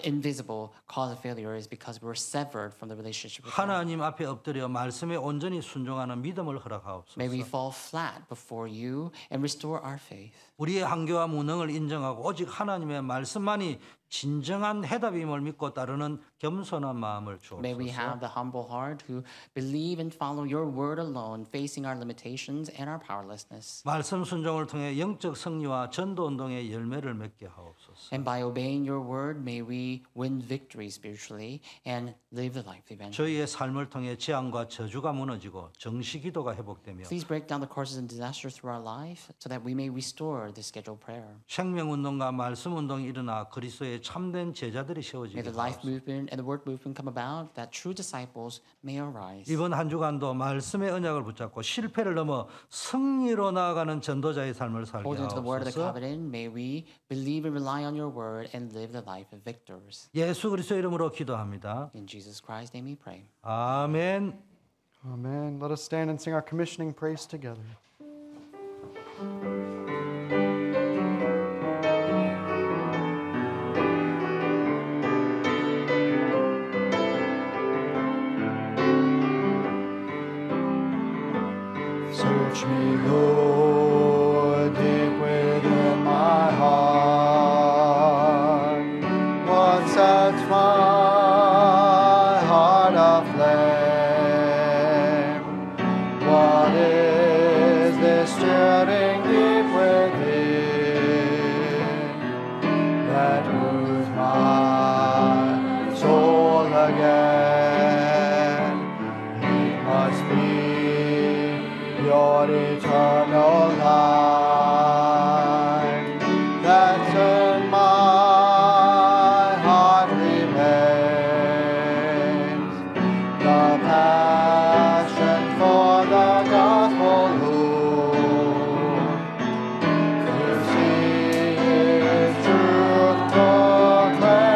invisible cause of failure is because we were severed from the relationship with God. 하나님 앞에 엎드려 말씀에 온전히 순종하는 믿음을 허락하옵소서. May we fall flat before you and restore our faith. 우리의 한계와 무능을 인정하고 오직 하나님의 말씀만이 진정한 해답임을 믿고 따르는 겸손한 마음을 May we 주옵소서. have the humble heart who believe and follow your word alone, facing our limitations and our powerlessness. 말씀 순종을 통해 영적 승리와 전도 운동의 열매를 맺게 하옵소서. And by obeying your word, may we win victory spiritually and live the life of evangelist. 저희의 삶을 통해 재앙과 저주가 무너지고 정시기도가 회복되며 Please break down the curses and disasters through our life so that we may restore the scheduled prayer. 생명운동과 말씀운동이 일어나 그리스도의 참된 제자들이 May 세워지게 the life 하옵소서. movement and the word movement come about, that true disciples may arise. 이번 한 주간도 말씀의 언약을 붙잡고 실패를 넘어 승리로 나아가는 전도자의 삶을 살게 Holding to the word of the 하옵소서. covenant, may we believe and rely on your word and live the life of victors. 예수 그리스도 이름으로 기도합니다. In Jesus Christ's name we pray. 아멘. Amen. Let us stand and sing our commissioning praise together. Search me, Lord, deep within my heart. What sets my heart aflame? What is this stirring deep within that moves my soul again? It must be your eternal light that's in my heart remains. The passion for the gospel, Lord, to see His truth proclaimed.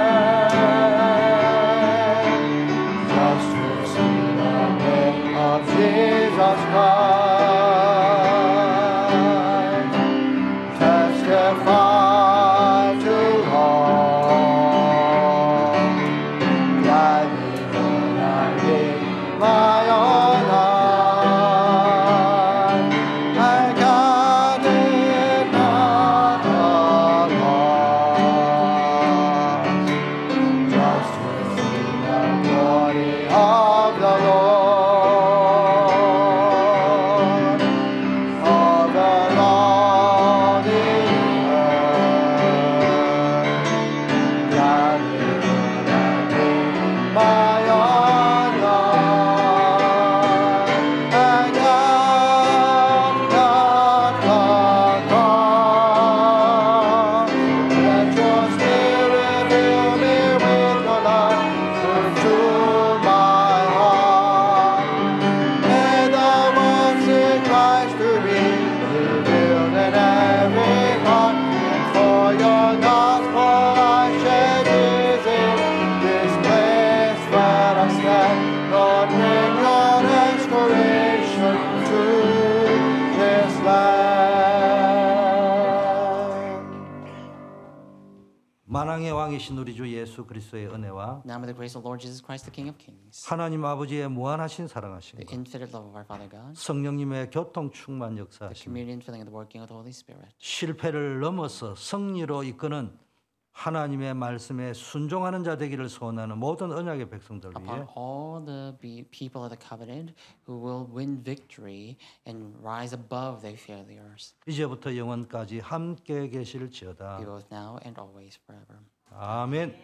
만왕의 왕이신 우리 주 예수 그리스도의 은혜와 Now may the grace of Lord Jesus Christ, the King of Kings, 하나님 아버지의 무한하신 the 사랑하심과 infinite love of our Father God, 성령님의 교통 충만 the 역사하심, communion filling of the working of the Holy Spirit, 실패를 넘어서 승리로 이끄는 하나님의 말씀에 순종하는 자 되기를 소원하는 모든 언약의 백성들 위해 upon all the people of the covenant who will win victory and rise above their failures, 이제부터 영원까지 함께 계실지어다. be both now and always forever. 아멘.